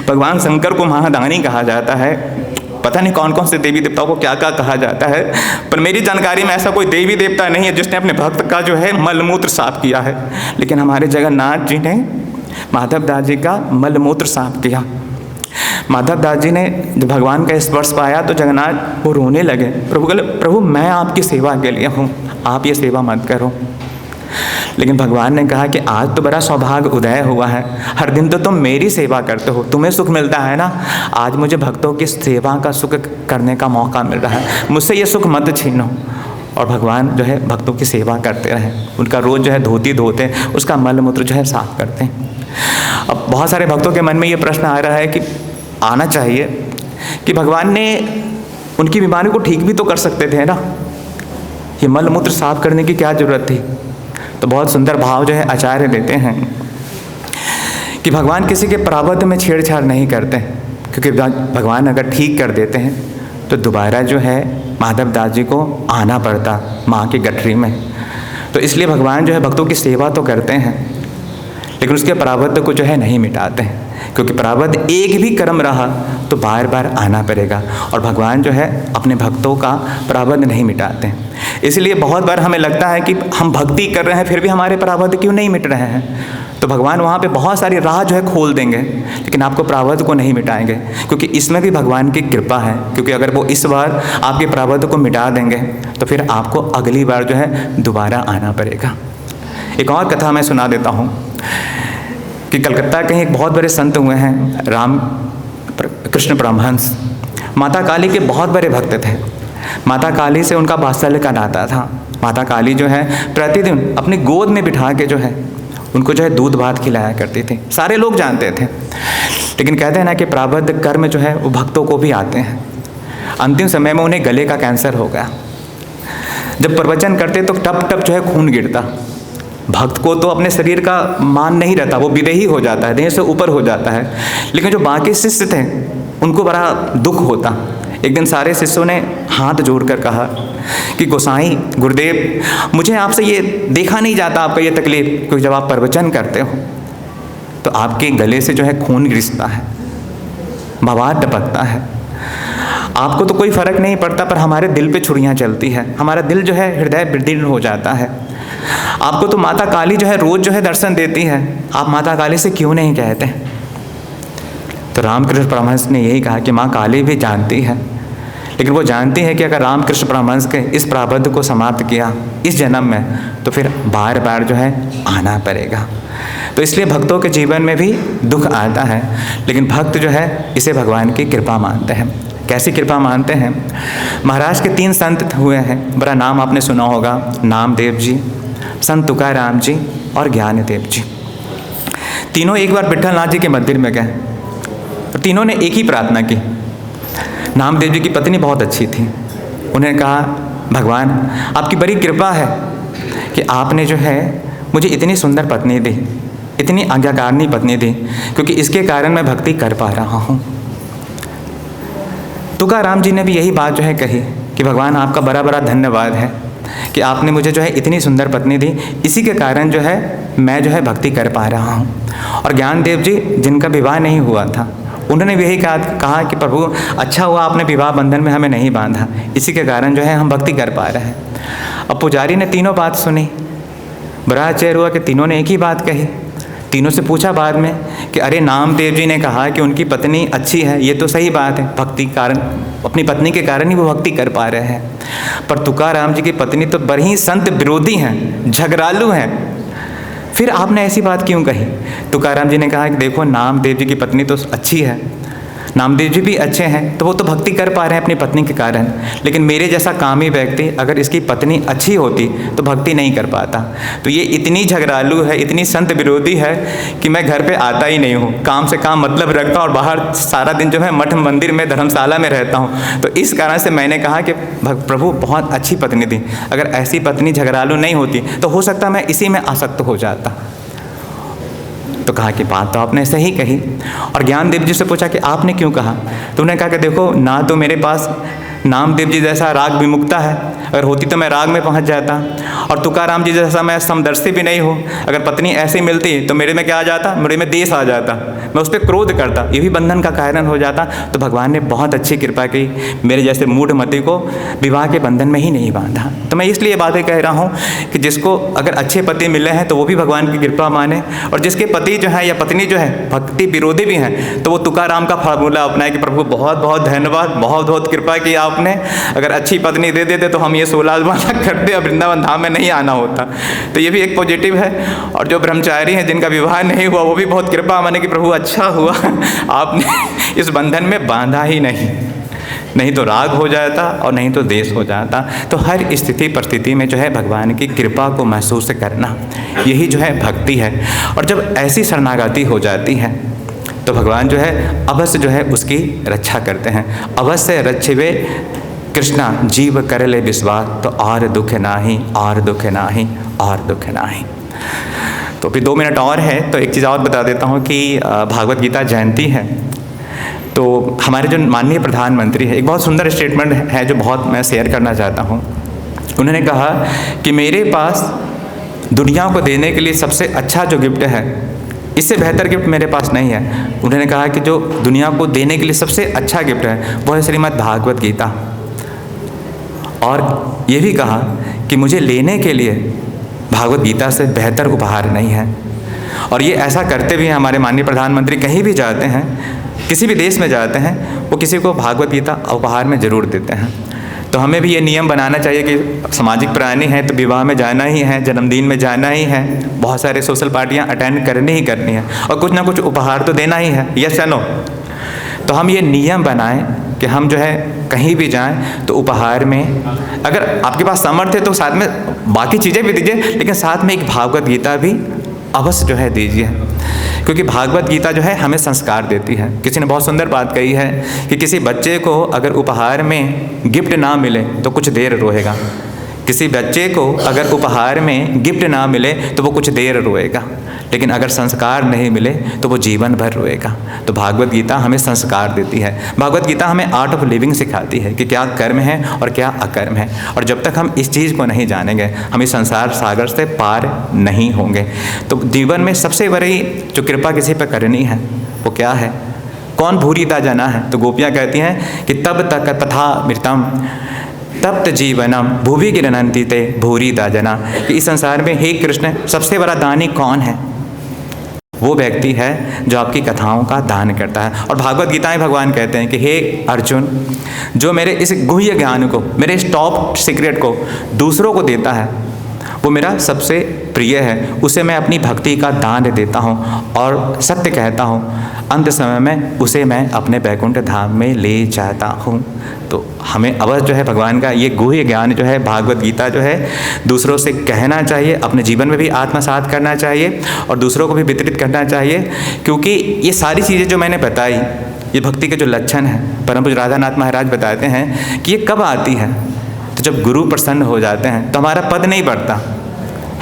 भगवान शंकर को महादानी कहा जाता है, पता नहीं कौन कौन से देवी देवताओं को क्या क्या कहा जाता है, पर मेरी जानकारी में ऐसा कोई देवी देवता नहीं है जिसने अपने भक्त का जो है मल मूत्र साफ किया है। लेकिन हमारे जगन्नाथ जी ने माधव दास जी का मल मूत्र साफ किया। माधव दास जी ने जब भगवान का स्पर्श पाया तो जगन्नाथ वो रोने लगे। प्रभु मैं आपकी सेवा के लिए हूँ, आप ये सेवा मत करो। लेकिन भगवान ने कहा कि आज तो बड़ा सौभाग्य उदय हुआ है, हर दिन तो तुम मेरी सेवा करते हो, तुम्हें सुख मिलता है ना, आज मुझे भक्तों की सेवा का सुख करने का मौका मिल रहा है, मुझसे ये सुख मत छीनो। और भगवान जो है भक्तों की सेवा करते रहे, उनका रोज़ जो है धोती धोते, उसका मल मूत्र जो है साफ करते हैं। अब बहुत सारे भक्तों के मन में ये प्रश्न आ रहा है कि आना चाहिए कि भगवान ने उनकी बीमारी को ठीक भी तो कर सकते थे ना, ये मल मूत्र साफ करने की क्या ज़रूरत थी। तो बहुत सुंदर भाव जो है आचार्य देते हैं कि भगवान किसी के प्रारब्ध में छेड़छाड़ नहीं करते, क्योंकि भगवान अगर ठीक कर देते हैं तो दोबारा जो है माधव दास जी को आना पड़ता माँ की गठरी में। तो इसलिए भगवान जो है भक्तों की सेवा तो करते हैं, लेकिन उसके प्रारब्ध को जो है नहीं मिटाते हैं, क्योंकि प्रारब्ध एक भी कर्म रहा तो बार बार आना पड़ेगा, और भगवान जो है अपने भक्तों का प्रारब्ध नहीं मिटाते हैं। इसलिए बहुत बार हमें लगता है कि हम भक्ति कर रहे हैं फिर भी हमारे प्रारब्ध क्यों नहीं मिट रहे हैं, तो भगवान वहाँ पे बहुत सारी राह जो है खोल देंगे, लेकिन आपको प्रारब्ध को नहीं मिटाएंगे, क्योंकि इसमें भी भगवान की कृपा है। क्योंकि अगर वो इस बार आपके प्रारब्ध को मिटा देंगे तो फिर आपको अगली बार जो है दोबारा आना पड़ेगा। एक और कथा मैं सुना देता हूँ कि कलकत्ता के एक बहुत बड़े संत हुए हैं, राम कृष्ण परमहंस। माता काली के बहुत बड़े भक्त थे। माता काली से उनका वात्सल्य का नाता था। माता काली जो है प्रतिदिन अपनी गोद में बिठा के जो है उनको जो है दूध भात खिलाया करती थी। सारे लोग जानते थे, लेकिन कहते हैं ना कि प्रारब्ध कर्म जो है वो भक्तों को भी आते हैं। अंतिम समय में उन्हें गले का कैंसर हो गया। जब प्रवचन करते तो टप टप जो है खून गिरता। भक्त को तो अपने शरीर का मान नहीं रहता, वो विदेही हो जाता है, देह से ऊपर हो जाता है, लेकिन जो बाकी शिष्य थे उनको बड़ा दुख होता। एक दिन सारे शिष्यों ने हाथ जोड़कर कहा कि गोसाई गुरुदेव, मुझे आपसे ये देखा नहीं जाता आपका ये तकलीफ, क्योंकि जब आप प्रवचन करते हो तो आपके गले से जो है खून गिरता है, बवाल टपकता है। आपको तो कोई फर्क नहीं पड़ता, पर हमारे दिल पे छुरियाँ चलती है, हमारा दिल जो है हृदय विदीर्ण हो जाता है। आपको तो माता काली जो है रोज जो है दर्शन देती है, आप माता काली से क्यों नहीं कहते? तो रामकृष्ण परमहंस ने यही कहा कि माँ काली भी जानती है, लेकिन वो जानती है कि अगर रामकृष्ण परमहंस के इस प्रारब्ध को समाप्त किया इस जन्म में तो फिर बार बार जो है आना पड़ेगा। तो इसलिए भक्तों के जीवन में भी दुख आता है, लेकिन भक्त जो है इसे भगवान की कृपा मानते हैं। कैसी कृपा मानते हैं? महाराष्ट्र के 3 संत हुए हैं, बड़ा नाम आपने सुना होगा, नामदेव जी, संत तुकाराम जी और ज्ञानदेव जी। तीनों एक बार विट्ठल नाथ जी के मंदिर में गए और तीनों ने एक ही प्रार्थना की। नामदेव जी की पत्नी बहुत अच्छी थी। उन्होंने कहा, भगवान आपकी बड़ी कृपा है कि आपने जो है मुझे इतनी सुंदर पत्नी दी, इतनी आज्ञाकारिणी पत्नी दी, क्योंकि इसके कारण मैं भक्ति कर पा रहा हूँ। तुकाराम जी ने भी यही बात जो है कही कि भगवान आपका बड़ा बड़ा धन्यवाद है कि आपने मुझे जो है इतनी सुंदर पत्नी दी, इसी के कारण जो है मैं जो है भक्ति कर पा रहा हूँ। और ज्ञानदेव जी जिनका विवाह नहीं हुआ था, उन्होंने भी यही कहा कि प्रभु अच्छा हुआ आपने विवाह बंधन में हमें नहीं बांधा, इसी के कारण जो है हम भक्ति कर पा रहे हैं। अब पुजारी ने तीनों बात सुनी, बड़ा आश्चर्य हुआ कि तीनों ने एक ही बात कही। तीनों से पूछा बाद में कि अरे नामदेव जी ने कहा कि उनकी पत्नी अच्छी है, ये तो सही बात है, भक्ति कारण अपनी पत्नी के कारण ही वो भक्ति कर पा रहे हैं, पर तुकाराम जी की पत्नी तो बड़ी संत विरोधी हैं, झगड़ालू हैं, फिर आपने ऐसी बात क्यों कही? तुकाराम जी ने कहा कि देखो नामदेव जी की पत्नी तो अच्छी है, नामदेव जी भी अच्छे हैं, तो वो तो भक्ति कर पा रहे हैं अपनी पत्नी के कारण, लेकिन मेरे जैसा कामी व्यक्ति अगर इसकी पत्नी अच्छी होती तो भक्ति नहीं कर पाता। तो ये इतनी झगड़ालू है, इतनी संत विरोधी है कि मैं घर पे आता ही नहीं हूँ, काम से काम मतलब रखता हूँ और बाहर सारा दिन जो है मठ मंदिर में धर्मशाला में रहता हूँ। तो इस कारण से मैंने कहा कि प्रभु बहुत अच्छी पत्नी दी, अगर ऐसी पत्नी झगड़ालू नहीं होती तो हो सकता मैं इसी में आसक्त हो जाता। तो कहा कि बात तो आपने सही कही। और ज्ञानदेव जी से पूछा कि आपने क्यों कहा? तो उन्होंने कहा कि देखो ना तो मेरे पास नामदेव जी जैसा राग विमुक्ता है, अगर होती तो मैं राग में पहुंच जाता, और तुकाराम जी जैसा मैं समदर्शी भी नहीं हूँ, अगर पत्नी ऐसी मिलती तो मेरे में क्या आ जाता, मेरे में देश आ जाता, मैं उस पर क्रोध करता, ये भी बंधन का कारण हो जाता। तो भगवान ने बहुत अच्छी कृपा की, मेरे जैसे मूढ़मती को विवाह के बंधन में ही नहीं बांधा। तो मैं इसलिए बातें कह रहा हूँ कि जिसको अगर अच्छे पति मिले हैं तो वो भी भगवान की कृपा माने, और जिसके पति जो है या पत्नी जो है भक्ति विरोधी भी हैं तो वो तुकाराम का फार्मूला अपनाए कि प्रभु बहुत बहुत धन्यवाद, बहुत बहुत कृपा की आपने, अगर अच्छी पत्नी दे देते तो हम ये 16 माला करते और वृंदावन धाम में नहीं आना होता। तो ये भी एक पॉजिटिव है। और जो ब्रह्मचारी हैं जिनका विवाह नहीं हुआ वो भी बहुत कृपा माने कि प्रभु अच्छा हुआ आपने इस बंधन में बांधा ही नहीं तो राग हो जाता और नहीं तो देश हो जाता। तो हर स्थिति परिस्थिति में जो है भगवान की कृपा को महसूस करना, यही जो है भक्ति है। और जब ऐसी शरणागति हो जाती है तो भगवान जो है अवश्य जो है उसकी रक्षा करते हैं। अवश्य रक्षिवे कृष्णा जीव कर ले विश्वास, तो और दुख नाही, और दुख नाही, और दुख नाही। तो फिर 2 मिनट और है तो एक चीज़ और बता देता हूँ कि भागवत गीता जयंती है, तो हमारे जो माननीय प्रधानमंत्री है, एक बहुत सुंदर स्टेटमेंट है जो बहुत मैं शेयर करना चाहता हूँ। उन्होंने कहा कि मेरे पास दुनिया को देने के लिए सबसे अच्छा जो गिफ्ट है, इससे बेहतर गिफ्ट मेरे पास नहीं है। उन्होंने कहा कि जो दुनिया को देने के लिए सबसे अच्छा गिफ्ट है वो है श्रीमद् भागवत गीता। और ये भी कहा कि मुझे लेने के लिए भागवत गीता से बेहतर उपहार नहीं है। और ये ऐसा करते भी हैं हमारे माननीय प्रधानमंत्री, कहीं भी जाते हैं, किसी भी देश में जाते हैं, वो किसी को भागवत गीता उपहार में ज़रूर देते हैं। तो हमें भी ये नियम बनाना चाहिए कि सामाजिक प्राणी हैं तो विवाह में जाना ही है, जन्मदिन में जाना ही है, बहुत सारे सोशल पार्टियां अटेंड करनी ही करनी है, और कुछ ना कुछ उपहार तो देना ही है। यस या नो? तो हम ये नियम बनाएं कि हम जो है कहीं भी जाएं तो उपहार में, अगर आपके पास सामर्थ्य है तो साथ में बाकी चीज़ें भी दीजिए, लेकिन साथ में एक भागवत गीता भी अवश्य जो है दीजिए, क्योंकि भागवत गीता जो है हमें संस्कार देती है। किसी ने बहुत सुंदर बात कही है कि किसी बच्चे को अगर उपहार में गिफ्ट ना मिले तो कुछ देर रोएगा, किसी बच्चे को अगर उपहार में गिफ्ट ना मिले तो वो कुछ देर रोएगा, लेकिन अगर संस्कार नहीं मिले तो वो जीवन भर रोएगा। तो भागवत गीता हमें संस्कार देती है। भागवत गीता हमें आर्ट ऑफ लिविंग सिखाती है कि क्या कर्म है और क्या अकर्म है, और जब तक हम इस चीज़ को नहीं जानेंगे हम इस संसार सागर से पार नहीं होंगे। तो जीवन में सबसे बड़ी जो कृपा किसी पर करनी है वो क्या है? कौन भूरिदा जना है? तो गोपियाँ कहती हैं कि तब तक तथा मृतम तप्त जीवनम भूवि गिरनंति ते भूरिदा जना, कि इस संसार में हे कृष्ण सबसे बड़ा दानी कौन है? वो व्यक्ति है जो आपकी कथाओं का दान करता है। और भागवत गीता में भगवान कहते हैं कि हे अर्जुन, जो मेरे इस गुह्य ज्ञान को, मेरे इस टॉप सीक्रेट को दूसरों को देता है वो मेरा सबसे प्रिय है, उसे मैं अपनी भक्ति का दान देता हूँ और सत्य कहता हूँ, अंत समय में उसे मैं अपने बैकुंठ धाम में ले जाता हूँ। तो हमें अवश्य जो है भगवान का ये गुह्य ज्ञान जो है, भागवत गीता जो है दूसरों से कहना चाहिए, अपने जीवन में भी आत्मसात करना चाहिए और दूसरों को भी वितरित करना चाहिए, क्योंकि ये सारी चीज़ें जो मैंने बताई ये भक्ति के जो लक्षण हैं परम पूज्य राधानाथ महाराज बताते हैं कि ये कब आती है? तो जब गुरु प्रसन्न हो जाते हैं तो हमारा पद नहीं बढ़ता,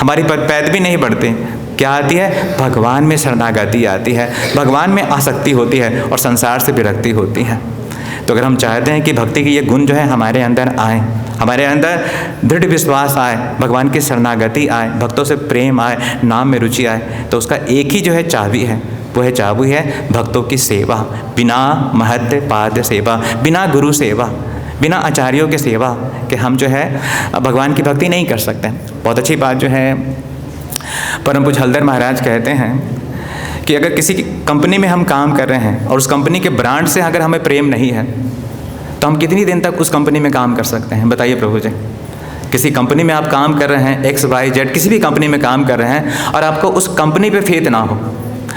हमारी पैद भी नहीं बढ़ते। क्या आती है? भगवान में शरणागति आती है, भगवान में आसक्ति होती है और संसार से विरक्ति होती है। तो अगर हम चाहते हैं कि भक्ति के ये गुण जो है हमारे अंदर आए, हमारे अंदर दृढ़ विश्वास आए, भगवान की शरणागति आए, भक्तों से प्रेम आए, नाम में रुचि आए, तो उसका एक ही जो है चाबी है, वो है चाबी है भक्तों की सेवा। बिना महत्व पाद सेवा, बिना गुरु सेवा, बिना आचार्यों की सेवा कि हम जो है भगवान की भक्ति नहीं कर सकते। बहुत अच्छी बात जो है परम पूज्य हलधर महाराज कहते हैं कि अगर किसी कंपनी में हम काम कर रहे हैं और उस कंपनी के ब्रांड से अगर हमें प्रेम नहीं है तो हम कितनी दिन तक उस कंपनी में काम कर सकते हैं? बताइए प्रभु जी। किसी कंपनी में आप काम कर रहे हैं, XYZ किसी भी कंपनी में काम कर रहे हैं, और आपको उस कंपनी पे फेथ ना हो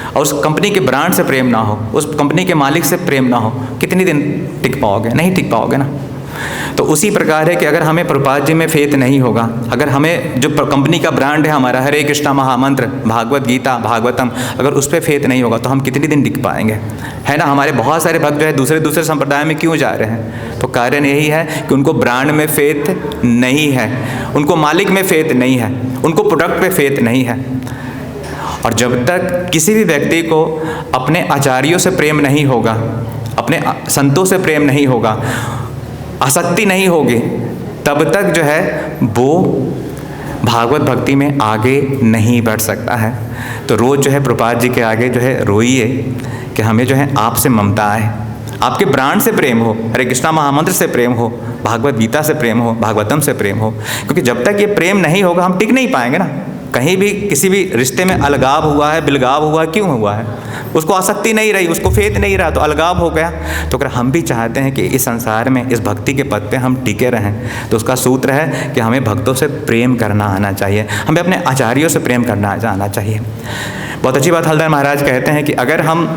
और उस कंपनी के ब्रांड से प्रेम ना हो, उस कंपनी के मालिक से प्रेम ना हो, कितनी दिन टिक पाओगे? नहीं टिक पाओगे ना। तो उसी प्रकार है कि अगर हमें प्रभुपाद जी में फेथ नहीं होगा, अगर हमें जो कंपनी का ब्रांड है हमारा हरे कृष्णा महामंत्र, भागवत गीता, भागवतम, अगर उस पर फेथ नहीं होगा तो हम कितनी दिन टिक पाएंगे? है ना। हमारे बहुत सारे भक्त जो है दूसरे संप्रदाय में क्यों जा रहे हैं? तो कारण यही है कि उनको ब्रांड में फेथ नहीं है, उनको मालिक में फेथ नहीं है, उनको प्रोडक्ट पे फेथ नहीं है। और जब तक किसी भी व्यक्ति को अपने आचार्यों से प्रेम नहीं होगा, अपने संतों से प्रेम नहीं होगा, आसक्ति नहीं होगी, तब तक जो है वो भागवत भक्ति में आगे नहीं बढ़ सकता है। तो रोज़ जो है प्रभुपाद जी के आगे जो है रोइए कि हमें जो है आपसे ममता आए, आपके ब्रांड से प्रेम हो, हरे कृष्णा महामंत्र से प्रेम हो, भागवत गीता से प्रेम हो, भागवतम से प्रेम हो। क्योंकि जब तक ये प्रेम नहीं होगा हम टिक नहीं पाएंगे ना। कहीं भी किसी भी रिश्ते में अलगाव हुआ है, बिलगाव हुआ, क्यों हुआ है? उसको आसक्ति नहीं रही, उसको फेथ नहीं रहा, तो अलगाव हो गया। तो अगर हम भी चाहते हैं कि इस संसार में इस भक्ति के पद पे हम टिके रहें तो उसका सूत्र है कि हमें भक्तों से प्रेम करना आना चाहिए, हमें अपने आचार्यों से प्रेम करना आना चाहिए। बहुत अच्छी बात हलधर महाराज कहते हैं कि अगर हम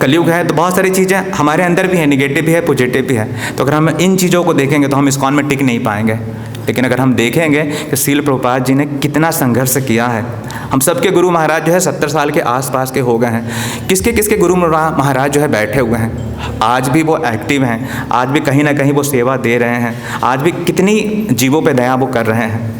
कलयुग है तो बहुत सारी चीज़ें हमारे अंदर भी है, निगेटिव भी है, पॉजिटिव भी है। तो अगर हम इन चीज़ों को देखेंगे तो हम इस्कॉन में टिक नहीं पाएंगे। लेकिन अगर हम देखेंगे कि श्रील प्रभुपाद जी ने कितना संघर्ष किया है, हम सबके गुरु महाराज जो है 70 साल के आसपास के हो गए हैं, किसके किसके गुरु महाराज जो है बैठे हुए हैं, आज भी वो एक्टिव हैं, आज भी कहीं ना कहीं वो सेवा दे रहे हैं, आज भी कितनी जीवों पे दया वो कर रहे हैं।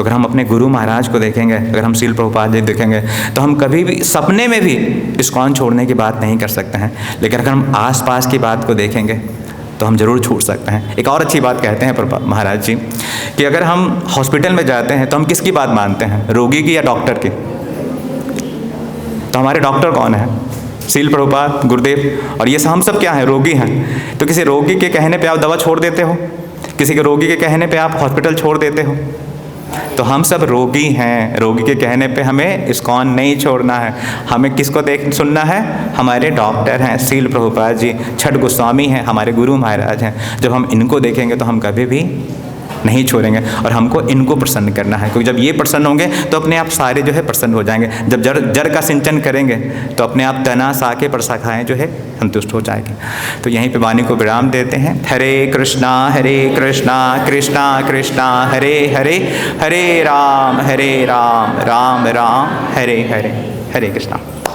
तो अगर हम अपने गुरु महाराज को देखेंगे, अगर हम शील प्रभुपाद जी देखेंगे, तो हम कभी भी सपने में भी इस्कॉन छोड़ने की बात नहीं कर सकते हैं। लेकिन अगर हम आसपास की बात को देखेंगे तो हम ज़रूर छूट सकते हैं। एक और अच्छी बात कहते हैं महाराज जी कि अगर हम हॉस्पिटल में जाते हैं तो हम किसकी बात मानते हैं, रोगी की या डॉक्टर की? तो हमारे डॉक्टर कौन है? शील प्रभुपाद, गुरुदेव। और ये हम सब क्या हैं? रोगी हैं। तो किसी रोगी के कहने पे आप दवा छोड़ देते हो? किसी के रोगी के कहने पे आप हॉस्पिटल छोड़ देते हो? तो हम सब रोगी हैं। रोगी के कहने पे हमें इस्कॉन नहीं छोड़ना है। हमें किसको सुनना है? हमारे डॉक्टर हैं शील प्रभुपाद जी, छठ गोस्वामी हैं, हमारे गुरु महाराज हैं। जब हम इनको देखेंगे तो हम कभी भी नहीं छोड़ेंगे और हमको इनको प्रसन्न करना है, क्योंकि जब ये प्रसन्न होंगे तो अपने आप सारे जो है प्रसन्न हो जाएंगे। जब जड़ का सिंचन करेंगे तो अपने आप तना शाखे पर शाखाएँ जो है संतुष्ट हो जाएगी। तो यहीं पे वाणी को विराम देते हैं। हरे कृष्णा कृष्णा कृष्णा हरे हरे, हरे राम राम राम हरे हरे, हरे कृष्णा।